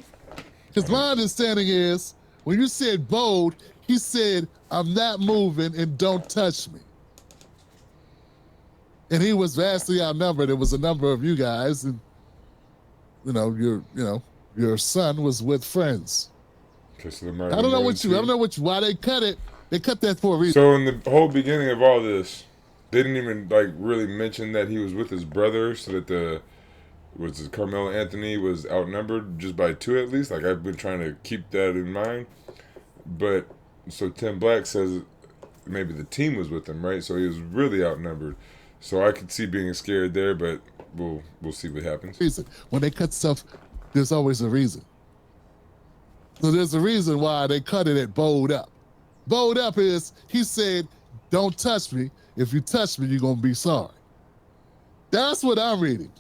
Because my understanding is, when you said bold, he said, I'm not moving and don't touch me. And he was vastly outnumbered. It was a number of you guys, and your son was with friends. I don't know why they cut it. They cut that for a reason. So in the whole beginning of all this, they didn't even really mention that he was with his brother, so that Carmelo Anthony was outnumbered just by 2 at least. Like, I've been trying to keep that in mind. But so Tim Black says maybe the team was with him, right? So he was really outnumbered. So I could see being scared there, but we'll see what happens. When they cut stuff, there's always a reason. So there's a reason why they cut it at bowed up. Bowed up is, he said, don't touch me. If you touch me, you're going to be sorry. That's what I'm reading.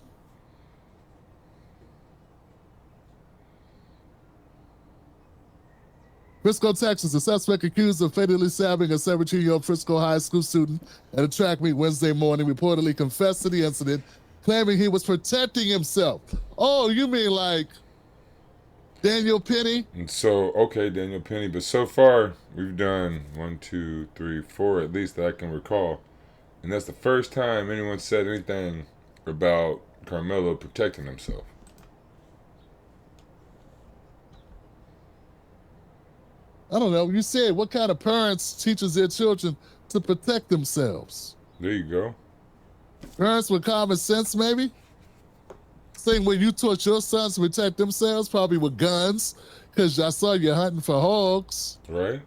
Frisco, Texas, a suspect accused of fatally stabbing a 17-year-old Frisco High School student at a track meet Wednesday morning reportedly confessed to the incident, claiming he was protecting himself. Oh, you mean like Daniel Penny? And so, okay, Daniel Penny. But so far, we've done 1, 2, 3, 4 at least that I can recall. And that's the first time anyone said anything about Carmelo protecting himself. I don't know. You said, what kind of parents teaches their children to protect themselves? There you go. Parents with common sense, maybe? Same way you taught your sons to protect themselves, probably with guns, because I saw you hunting for hogs. Right.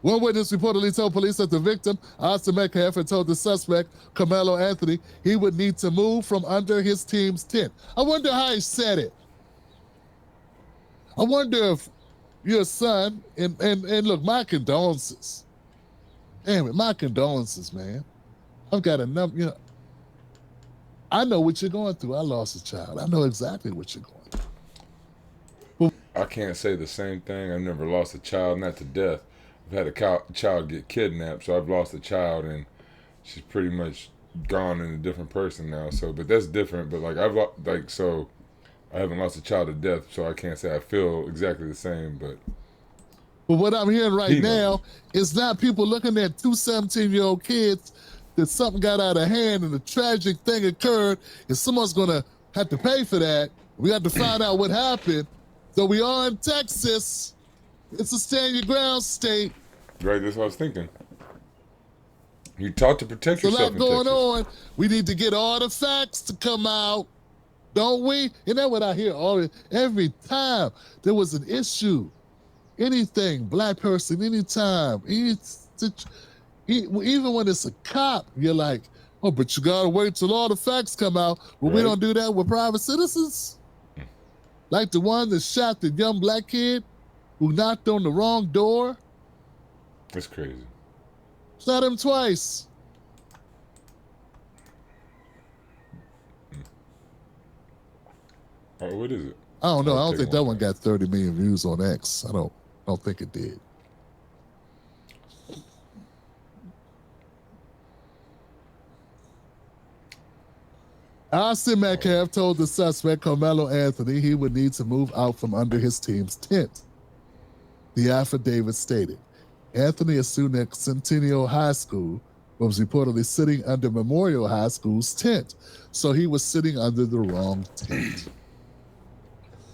One witness reportedly told police that the victim, Austin Metcalf, had told the suspect, Karmelo Anthony, he would need to move from under his team's tent. I wonder how he said it. I wonder if your son, and look, my condolences. Damn it, my condolences, man. I've got enough, I know what you're going through. I lost a child. I know exactly what you're going through. I can't say the same thing. I've never lost a child, not to death. I've had a child get kidnapped, so I've lost a child, and she's pretty much gone and a different person now. So, but that's different. But I haven't lost a child to death, so I can't say I feel exactly the same. But what I'm hearing right now is not people looking at 2 17-year-old kids that something got out of hand and a tragic thing occurred, and someone's gonna have to pay for that. We have to find out what happened. So we are in Texas. It's a stand your ground state. Right, that's what I was thinking. You taught to protect yourself. There's a lot going on. We need to get all the facts to come out, don't we? Isn't that what I hear every time there was an issue? Anything, black person, anytime, even when it's a cop, you're like, oh, but you gotta wait till all the facts come out. Well, we don't do that with private citizens. Like the one that shot the young black kid who knocked on the wrong door. That's crazy. Shot him twice. Oh, what is it? I don't know. I don't think that one got 30 million views on X. I don't think it did. Austin Metcalf told the suspect, Karmelo Anthony, he would need to move out from under his team's tent. The affidavit stated, Anthony, a student at Centennial High School, was reportedly sitting under Memorial High School's tent, so he was sitting under the wrong tent.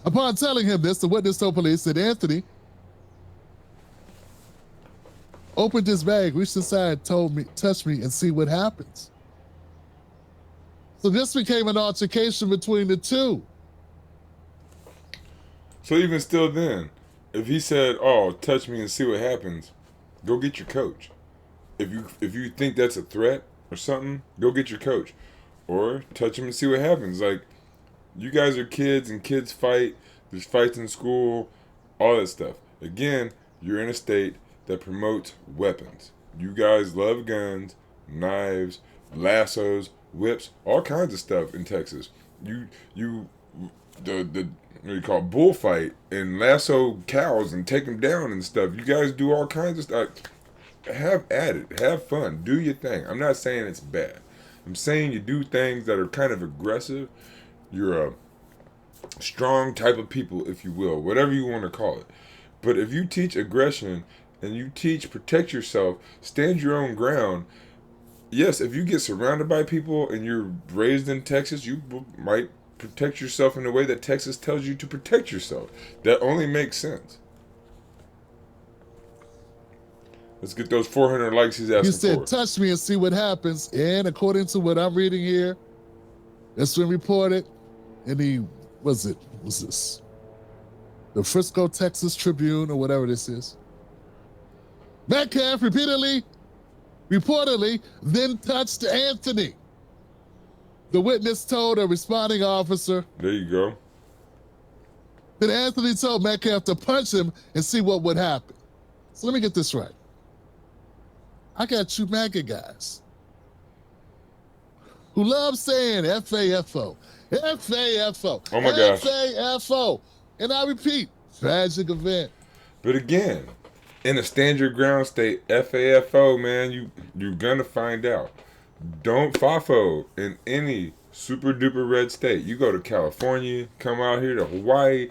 Upon telling him this, the witness told police that Anthony opened his bag, reached inside, told me, touch me and see what happens. So this became an altercation between the two. So even still then, if he said, oh, touch me and see what happens, go get your coach. If you think that's a threat or something, go get your coach. Or touch him and see what happens. Like, you guys are kids and kids fight. There's fights in school, all that stuff. Again, you're in a state that promotes weapons. You guys love guns, knives, lassos, whips, all kinds of stuff in Texas. The what do you call it, bullfight and lasso cows and take them down and stuff. You guys do all kinds of stuff. Have at it. Have fun. Do your thing. I'm not saying it's bad. I'm saying you do things that are kind of aggressive. you're a strong type of people, if you will, whatever you want to call it. But if you teach aggression and you teach protect yourself, stand your own ground, yes, if you get surrounded by people and you're raised in Texas, you might protect yourself in the way that Texas tells you to protect yourself. That only makes sense. Let's get those 400 likes he's asking He said, for. touch me and see what happens. And according to what I'm reading here, it's been reported in the, what's this? The Frisco, Texas Tribune or whatever this is. Metcalf reportedly, then touched Anthony. The witness told a responding officer. There you go. Then Anthony told Metcalf to punch him and see what would happen. So let me get this right. I got two MAGA guys who love saying F-A-F-O, F-A-F-O, oh my gosh, F-A-F-O. And I repeat, tragic event. But again, in a stand your ground state, F-A-F-O, man, you're gonna find out. Don't FAFO in any super duper red state. You go to California, come out here to Hawaii.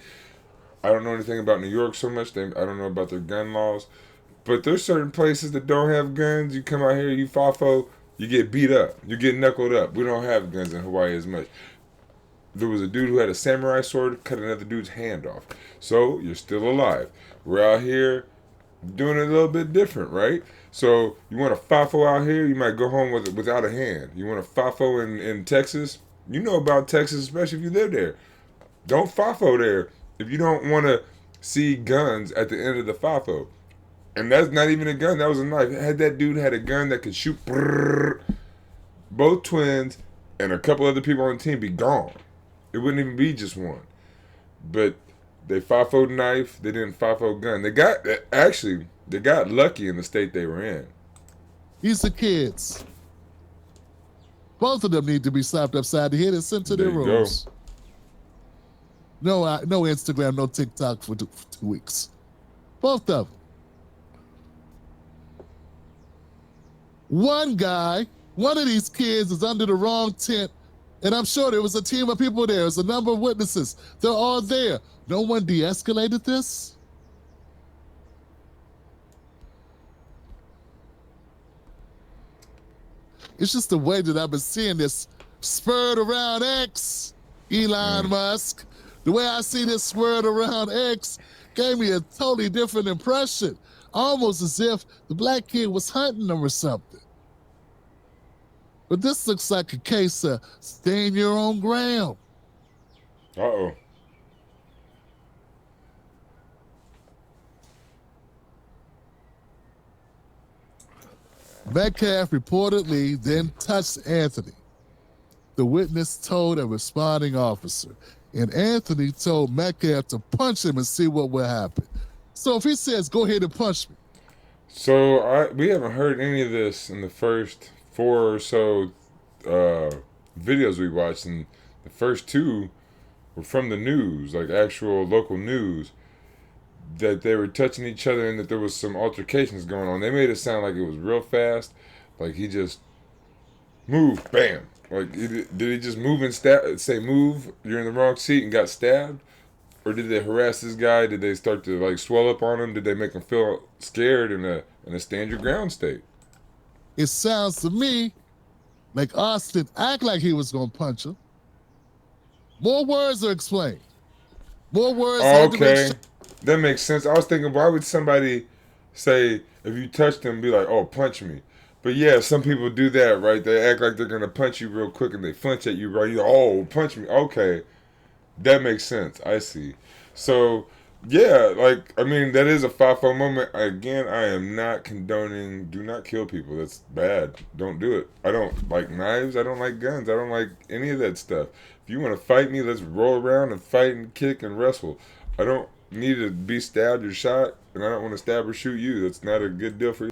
I don't know anything about New York so much. I don't know about their gun laws. But there's certain places that don't have guns. You come out here, you FAFO, you get beat up. You get knuckled up. We don't have guns in Hawaii as much. There was a dude who had a samurai sword, cut another dude's hand off. So you're still alive. We're out here doing it a little bit different, right? So you want to FAFO out here, you might go home without a hand. You want to FAFO in Texas? You know about Texas, especially if you live there. Don't FAFO there if you don't want to see guns at the end of the FAFO. And that's not even a gun, that was a knife. Had that dude had a gun that could shoot both twins and a couple other people on the team be gone. It wouldn't even be just one. But they FAFO'd knife, they didn't FAFO gun. They got lucky in the state they were in. These are kids. Both of them need to be slapped upside the head and sent to their rooms. No Instagram, no TikTok for 2 weeks. Both of them. One of these kids is under the wrong tent, and I'm sure there was a team of people there. There's a number of witnesses. They're all there. No one de-escalated this? It's just the way that I've been seeing this spurred around X, Elon Musk. The way I see this swirled around X gave me a totally different impression. Almost as if the black kid was hunting them or something. But this looks like a case of stand your own ground. Uh-oh. Metcalf reportedly then touched Anthony. The witness told a responding officer. And Anthony told Metcalf to punch him and see what would happen. So if he says, go ahead and punch me. So we haven't heard any of this in the first 4 or so videos we watched, and the first 2 were from the news, like actual local news, that they were touching each other and that there was some altercations going on. They made it sound like it was real fast, like he just moved, bam. Like, did he just move and say move, you're in the wrong seat and got stabbed? Or did they harass this guy? Did they start to like swell up on him? Did they make him feel scared in a stand your ground state? It sounds to me like Austin act like he was gonna punch him. More words are explained. More words. Okay, that makes sense. I was thinking, why would somebody say if you touched them, be like, "Oh, punch me"? But yeah, some people do that, right? They act like they're gonna punch you real quick and they flinch at you, right? You're, oh, punch me. Okay, that makes sense. I see. So yeah, like, I mean, that is a FAFO moment. Again, I am not condoning, do not kill people. That's bad. Don't do it. I don't like knives. I don't like guns. I don't like any of that stuff. If you want to fight me, let's roll around and fight and kick and wrestle. I don't need to be stabbed or shot, and I don't want to stab or shoot you. That's not a good deal for you.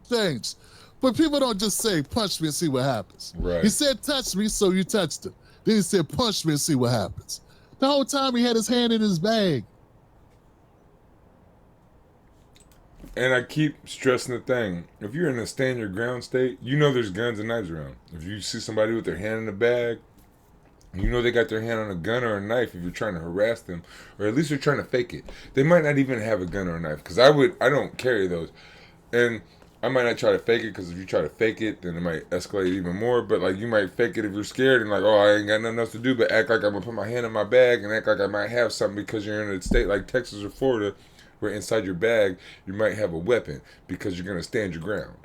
Things. But people don't just say, punch me and see what happens. Right. He said, touch me, so you touched him. Then he said, punch me and see what happens. The whole time he had his hand in his bag. And I keep stressing the thing. If you're in a stand your ground state, you know there's guns and knives around. If you see somebody with their hand in the bag, You know they got their hand on a gun or a knife if you're trying to harass them, or at least they're trying to fake it. They might not even have a gun or a knife, because I don't carry those, and I might not try to fake it, because if you try to fake it, then it might escalate even more. But like you might fake it if you're scared and like, oh, I ain't got nothing else to do but act like I'm gonna put my hand in my bag and act like I might have something because you're in a state like Texas or Florida, where inside your bag you might have a weapon because you're gonna stand your ground.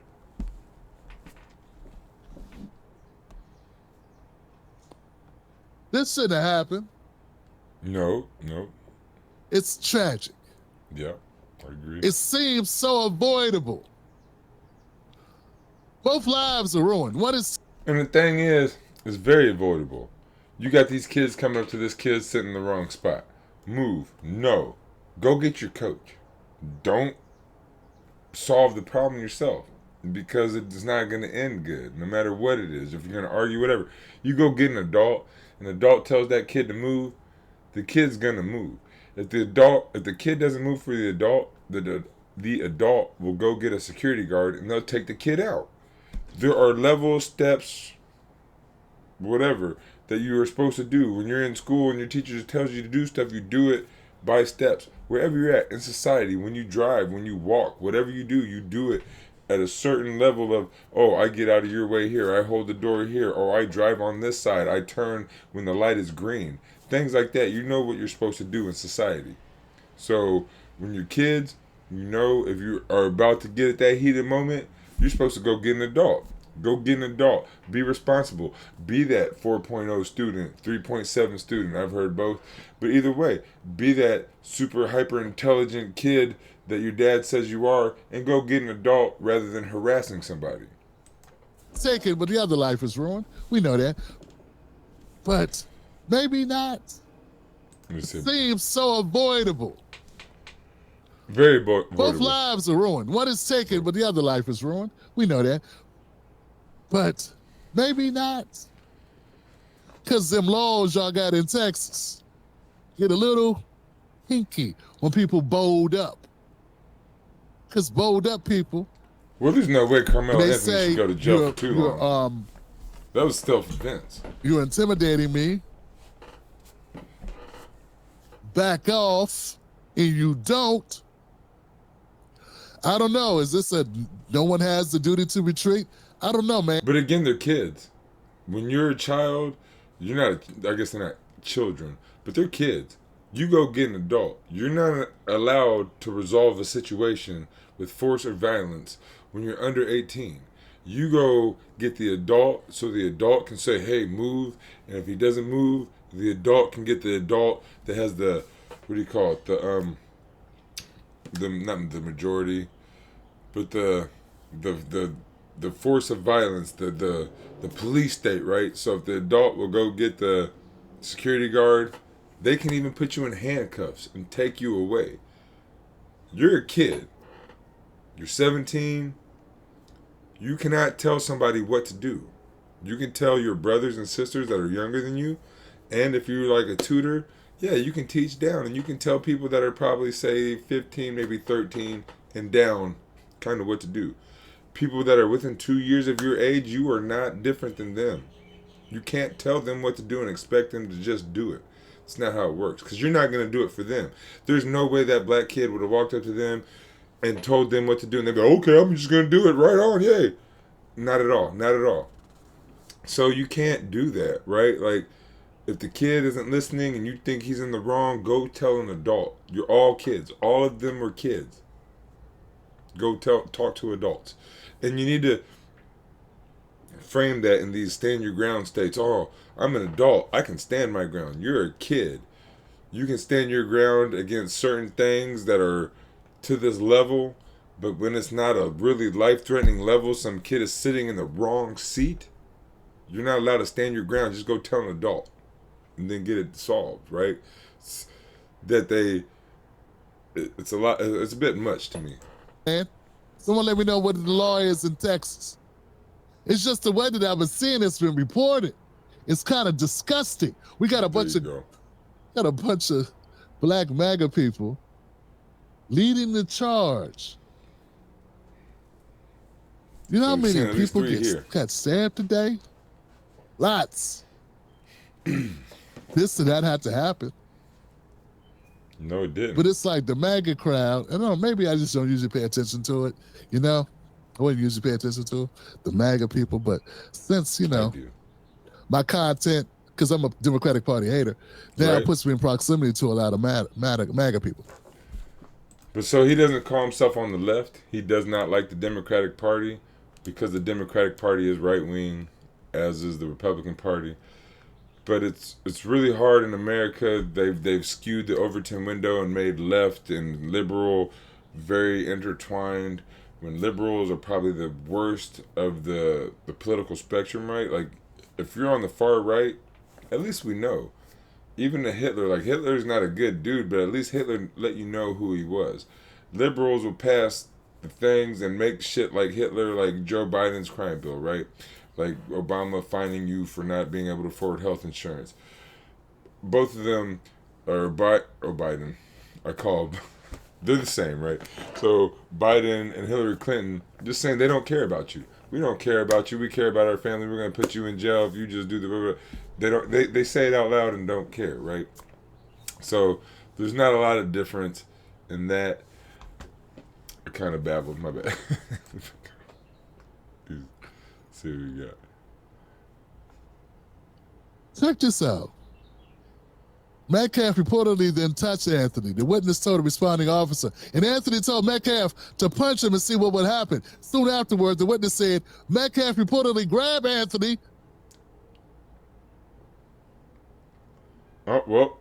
This shouldn't have happened. No. It's tragic. Yeah, I agree. It seems so avoidable. Both lives are ruined. One is... And the thing is, it's very avoidable. You got these kids coming up to this kid sitting in the wrong spot. Move. No. Go get your coach. Don't solve the problem yourself, because it's not going to end good, no matter what it is. If you're going to argue, whatever, you go get an adult tells that kid to move, the kid's going to move. If the kid doesn't move for the adult, the adult will go get a security guard and they'll take the kid out. There are levels, steps, whatever, that you are supposed to do. When you're in school and your teacher tells you to do stuff, you do it by steps. Wherever you're at in society, when you drive, when you walk, whatever you do it at a certain level of, oh, I get out of your way here, I hold the door here, or I drive on this side, I turn when the light is green. Things like that. You know what you're supposed to do in society. So when you're kids, you know if you are about to get at that heated moment, you're supposed to go get an adult. Go get an adult. Be responsible. Be that 4.0 student, 3.7 student. I've heard both. But either way, be that super hyper intelligent kid that your dad says you are, and go get an adult rather than harassing somebody. Taken, but the other life is ruined. We know that. But maybe not. It seems so avoidable. Very avoidable. Both lives are ruined. One is taken, but the other life is ruined. We know that. But maybe not. Because them laws y'all got in Texas get a little hinky when people bold up. Because bold up people. Well, there's no way Karmelo Anthony should go to jail for too long. That was self-defense. You're intimidating me. Back off, and you don't. I don't know. Is this no one has the duty to retreat? I don't know, man. But again, they're kids. When you're a child, you're not, I guess they're not children, but they're kids. You go get an adult. You're not allowed to resolve a situation with force or violence when you're under 18. You go get the adult so the adult can say, hey, move. And if he doesn't move, the adult can get the adult that has the, what do you call it? Not the majority, but the force of violence, the police state, right? So if the adult will go get the security guard, they can even put you in handcuffs and take you away. You're a kid. You're 17. You cannot tell somebody what to do. You can tell your brothers and sisters that are younger than you, and if you're like a tutor, yeah, you can teach down, and you can tell people that are probably, say, 15, maybe 13 and down kind of what to do. People that are within 2 years of your age, you are not different than them. You can't tell them what to do and expect them to just do it. It's not how it works, because you're not going to do it for them. There's no way that black kid would have walked up to them and told them what to do, and they'd be, okay, I'm just going to do it, right on, yay. Not at all, not at all. So you can't do that, right? Like, if the kid isn't listening and you think he's in the wrong, go tell an adult. You're all kids. All of them are kids. Go talk to adults. And you need to frame that in these stand your ground states. Oh, I'm an adult. I can stand my ground. You're a kid. You can stand your ground against certain things that are to this level, but when it's not a really life-threatening level, some kid is sitting in the wrong seat, you're not allowed to stand your ground. Just go tell an adult and then get it solved, right? It's a lot. It's a bit much to me. Man, someone let me know what the law is in Texas. It's just the way that I've been seeing it's been reported. It's kind of disgusting. We got a bunch of black MAGA people leading the charge. You know how many people got stabbed today? Lots. this and that had to happen. No, it didn't. But it's like the MAGA crowd. I don't know, maybe I just don't usually pay attention to it. You know, I wouldn't usually pay attention to the MAGA people. But since, you know, my content, because I'm a Democratic Party hater, now puts me in proximity to a lot of MAGA people. But so he doesn't call himself on the left. He does not like the Democratic Party because the Democratic Party is right wing, as is the Republican Party. But it's really hard in America. They've skewed the Overton window and made left and liberal very intertwined. When liberals are probably the worst of the political spectrum, right? Like, if you're on the far right, at least we know. Even the Hitler, like Hitler's not a good dude, but at least Hitler let you know who he was. Liberals will pass the things and make shit like Hitler, like Joe Biden's crime bill, right? Like Obama fining you for not being able to afford health insurance. Both of them are Biden. I call they're the same, right? So Biden and Hillary Clinton just saying they don't care about you. We don't care about you. We care about our family. We're gonna put you in jail if you just do the. They don't. They say it out loud and don't care, right? So there's not a lot of difference in that. I kind of babbled. My bad. See what we got. Check this out. Metcalf reportedly then touched Anthony. The witness told a responding officer, and Anthony told Metcalf to punch him and see what would happen. Soon afterward, the witness said Metcalf reportedly grabbed Anthony. Oh, well.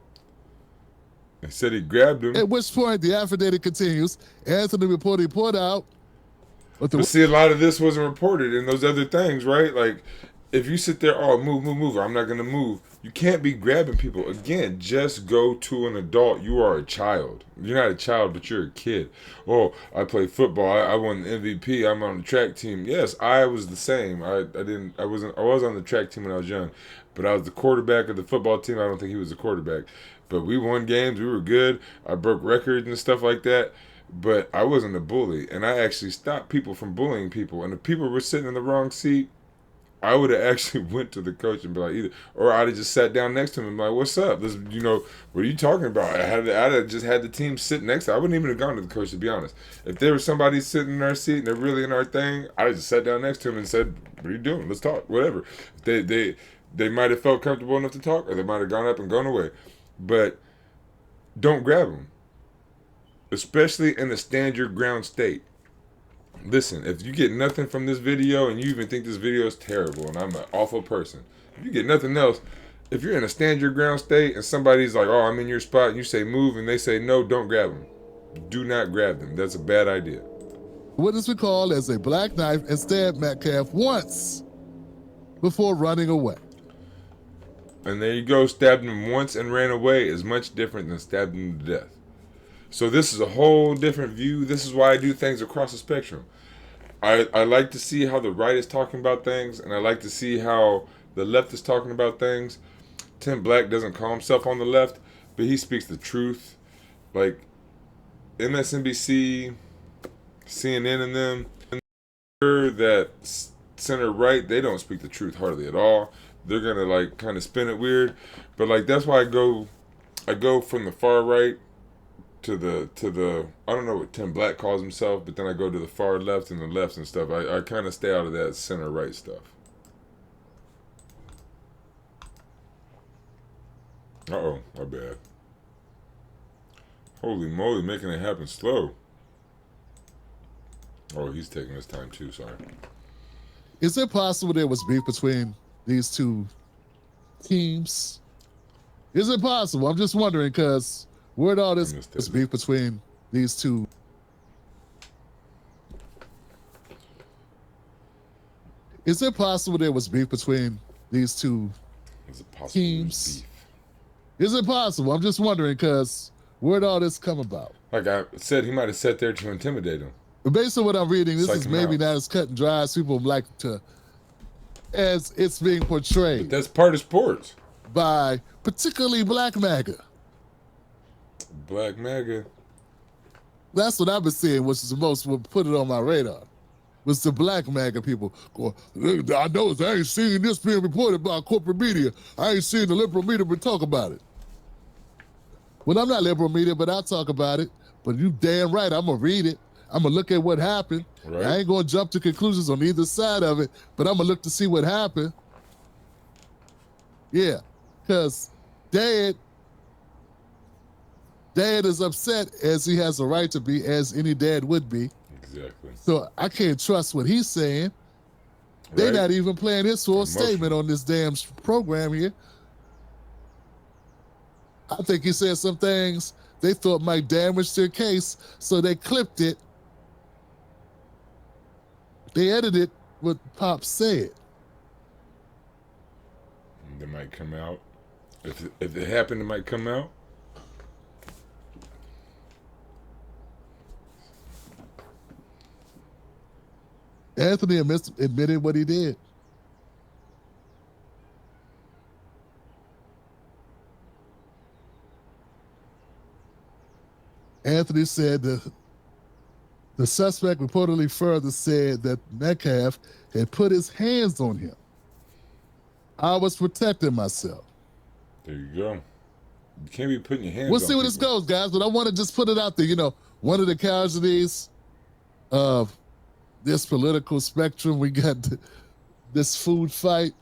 They said he grabbed him. At which point, the affidavit continues. Anthony reportedly pulled out. But see, a lot of this wasn't reported in those other things, right? Like, if you sit there, oh, move, I'm not going to move. You can't be grabbing people. Again, just go to an adult. You are a child. You're not a child, but you're a kid. Oh, I play football. I won the MVP. I'm on the track team. Yes, I was the same. I was on the track team when I was young, but I was the quarterback of the football team. I don't think he was the quarterback. But we won games. We were good. I broke records and stuff like that. But I wasn't a bully, and I actually stopped people from bullying people. And if people were sitting in the wrong seat, I would have actually went to the coach and be like, or I'd have just sat down next to him and be like, "What's up? This, what are you talking about?" I'd have just had the team sit next to. I wouldn't even have gone to the coach, to be honest. If there was somebody sitting in our seat and they're really in our thing, I'd have just sat down next to him and said, "What are you doing? Let's talk." Whatever. They might have felt comfortable enough to talk, or they might have gone up and gone away, but don't grab them. Especially in a stand your ground state. Listen, if you get nothing from this video and you even think this video is terrible and I'm an awful person, if you get nothing else, if you're in a stand your ground state and somebody's like, "Oh, I'm in your spot," and you say move and they say no, don't grab them. Do not grab them. That's a bad idea. Witness recalled as a black knife and stabbed Metcalf once before running away. And there you go, stabbed him once and ran away is much different than stabbed him to death. So this is a whole different view. This is why I do things across the spectrum. I like to see how the right is talking about things, and I like to see how the left is talking about things. Tim Black doesn't call himself on the left, but he speaks the truth. Like MSNBC, CNN and them, that center right, they don't speak the truth hardly at all. They're gonna like kind of spin it weird. But like that's why I go from the far right to the I don't know what Tim Black calls himself, but then I go to the far left and the left and stuff. I kind of stay out of that center right stuff. Uh-oh, my bad. Holy moly, making it happen slow. Oh, he's taking his time too, sorry. Is it possible there was beef between these two teams? Is it possible? I'm just wondering because where'd all this beef between these two? Is it possible there was beef between these two teams? Is it possible? I'm just wondering because where'd all this come about? Like I said, he might have sat there to intimidate him. But based on what I'm reading, this is maybe not as cut and dry as people like to, as it's being portrayed. But that's part of sports. By particularly Black MAGA. Black MAGA. That's what I've been seeing, which is the most will put it on my radar. was the black MAGA people going, I know I ain't seen this being reported by corporate media. I ain't seen the liberal media talk about it. Well, I'm not liberal media, but I'll talk about it. But you damn right, I'm going to read it. I'm going to look at what happened. Right. I ain't going to jump to conclusions on either side of it, but I'm going to look to see what happened. Yeah, because Dad is upset, as he has a right to be, as any dad would be. Exactly. So I can't trust what he's saying. They're not even playing his full statement on this damn program here. I think he said some things they thought might damage their case, so they clipped it. They edited what Pop said. That might come out. If it happened, it might come out. Anthony admitted what he did. Anthony said the suspect reportedly further said that Metcalf had put his hands on him. I was protecting myself. There you go. You can't be putting your hands on We'll see where this goes, guys, but I want to just put it out there. You know, one of the casualties of this political spectrum, we got this food fight,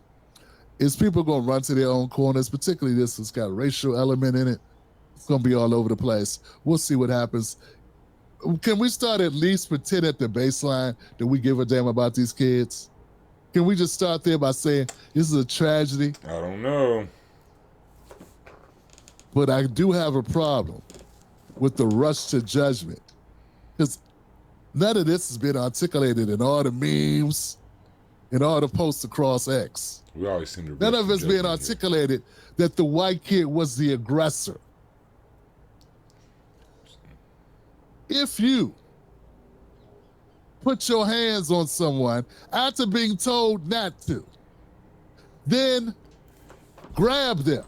is people going to run to their own corners, particularly this has got a racial element in it. It's going to be all over the place. We'll see what happens. Can we start at least pretend at the baseline that we give a damn about these kids? Can we just start there by saying this is a tragedy? I don't know. But I do have a problem with the rush to judgment. Because none of this has been articulated in all the memes, in all the posts across X. We always seem to. None of it's being articulated that the white kid was the aggressor. If you put your hands on someone after being told not to, then grab them.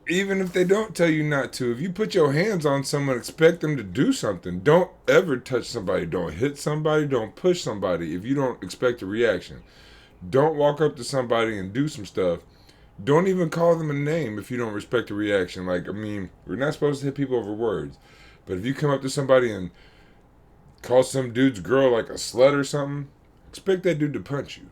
Even if they don't tell you not to, if you put your hands on someone, expect them to do something. Don't ever touch somebody. Don't hit somebody. Don't push somebody if you don't expect a reaction. Don't walk up to somebody and do some stuff. Don't even call them a name if you don't respect a reaction. Like, I mean, we're not supposed to hit people over words. But if you come up to somebody and call some dude's girl like a slut or something, expect that dude to punch you.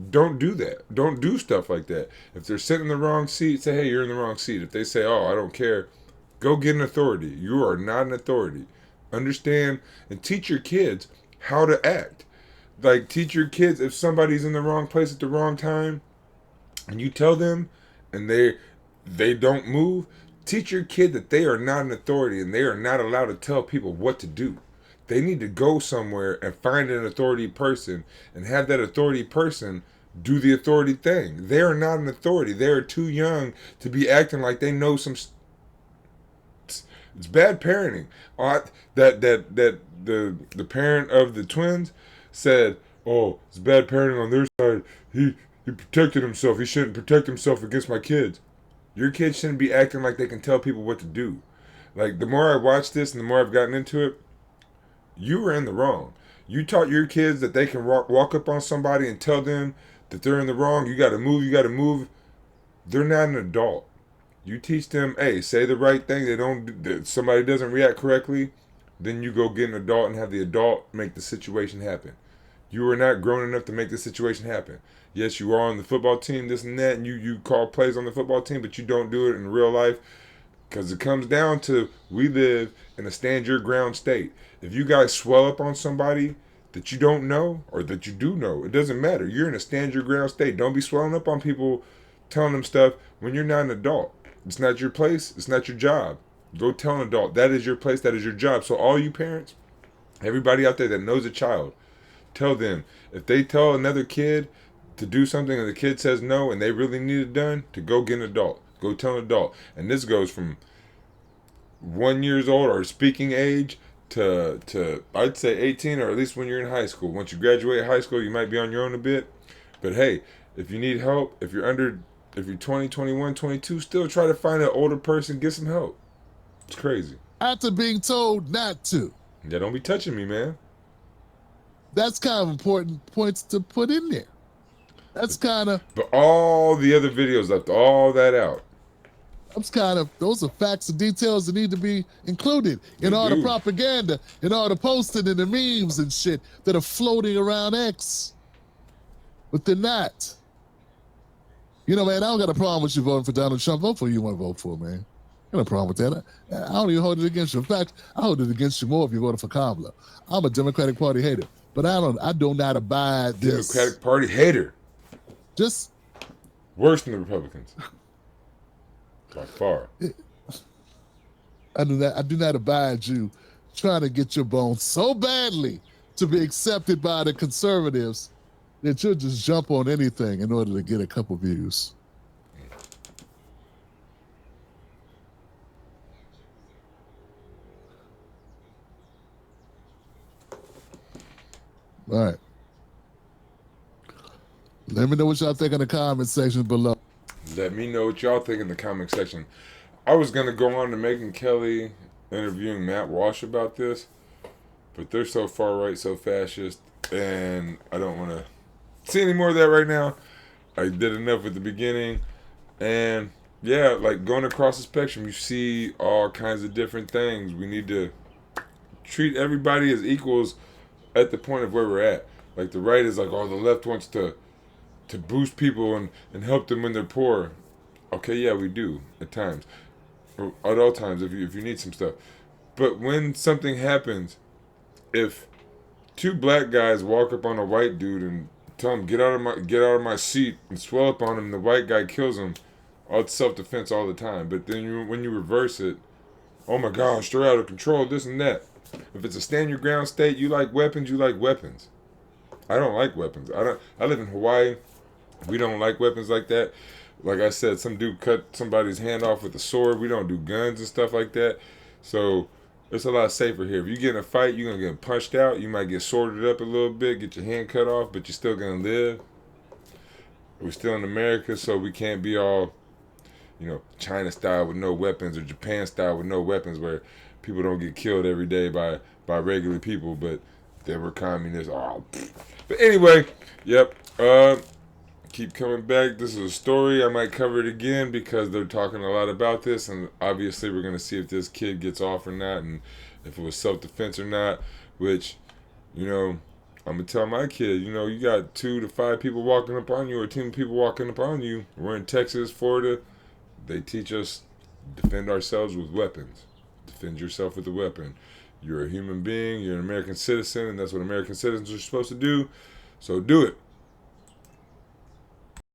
Don't do that. Don't do stuff like that. If they're sitting in the wrong seat, say, hey, you're in the wrong seat. If they say, oh, I don't care, go get an authority. You are not an authority. Understand and teach your kids how to act. Like, teach your kids if somebody's in the wrong place at the wrong time and you tell them and they don't move, teach your kid that they are not an authority and they are not allowed to tell people what to do. They need to go somewhere and find an authority person and have that authority person do the authority thing. They are not an authority. They are too young to be acting like they know some. It's bad parenting. That the parent of the twins said, "Oh, it's bad parenting on their side. He protected himself. He shouldn't protect himself against my kids." Your kids shouldn't be acting like they can tell people what to do. Like, the more I watch this and the more I've gotten into it, you were in the wrong. You taught your kids that they can walk up on somebody and tell them that they're in the wrong. You got to move. You got to move. They're not an adult. You teach them, hey, say the right thing. Somebody doesn't react correctly, then you go get an adult and have the adult make the situation happen. You are not grown enough to make the situation happen. Yes, you are on the football team, this and that, and you call plays on the football team, but you don't do it in real life. Because it comes down to, we live in a stand your ground state. If you guys swell up on somebody that you don't know or that you do know, it doesn't matter. You're in a stand your ground state. Don't be swelling up on people, telling them stuff when you're not an adult. It's not your place. It's not your job. Go tell an adult. That is your place. That is your job. So all you parents, everybody out there that knows a child, tell them, if they tell another kid to do something and the kid says no and they really need it done, to go get an adult. Go tell an adult. And this goes from 1 year old or speaking age to I'd say 18, or at least when you're in high school. Once you graduate high school, you might be on your own a bit. But hey, if you need help, if you're 20, 21, 22, still try to find an older person, get some help. It's crazy. After being told not to. Yeah, don't be touching me, man. That's kind of important points to put in there. That's kind of. But all the other videos left all that out. Those are facts and details that need to be included in all the propaganda, in all the posting and the memes and shit that are floating around X. But they're not. You know, man, I don't got a problem with you voting for Donald Trump. Vote for who you want to vote for, man. I got no problem with that. I don't even hold it against you. In fact, I hold it against you more if you voted for Kamala. I'm a Democratic Party hater, but I do not abide this. Democratic Party hater. Just worse than the Republicans. By far. I do not abide you trying to get your bones so badly to be accepted by the conservatives that you'll just jump on anything in order to get a couple views. All right. Let me know what y'all think in the comment section below. Let me know what y'all think in the comment section. I was going to go on to Megyn Kelly interviewing Matt Walsh about this, but they're so far right, so fascist, and I don't want to see any more of that right now. I did enough at the beginning, and yeah, like going across the spectrum, you see all kinds of different things. We need to treat everybody as equals at the point of where we're at. Like the right is like, oh, the left wants to boost people and help them when they're poor. Okay, yeah, we do at times. Or at all times if you need some stuff. But when something happens, if two black guys walk up on a white dude and tell him get out of my seat and swell up on him and the white guy kills him, oh, it's self-defense all the time. But then when you reverse it, oh my gosh, they're out of control, this and that. If it's a stand your ground state, you like weapons, you like weapons. I don't like weapons. I live in Hawaii. We don't like weapons like that. Like I said, some dude cut somebody's hand off with a sword. We don't do guns and stuff like that. So it's a lot safer here. If you get in a fight, you're going to get punched out. You might get sworded up a little bit, get your hand cut off, but you're still going to live. We're still in America, so we can't be all, China style with no weapons or Japan style with no weapons where people don't get killed every day by regular people, but they were communists. Oh. But anyway, yep. Keep coming back. This is a story. I might cover it again because they're talking a lot about this, and obviously we're going to see if this kid gets off or not and if it was self-defense or not, which, I'm going to tell my kid, you got 2 to 5 people walking up on you or 10 people walking up on you. We're in Texas, Florida. They teach us defend ourselves with weapons. Defend yourself with a weapon. You're a human being. You're an American citizen, and that's what American citizens are supposed to do. So do it.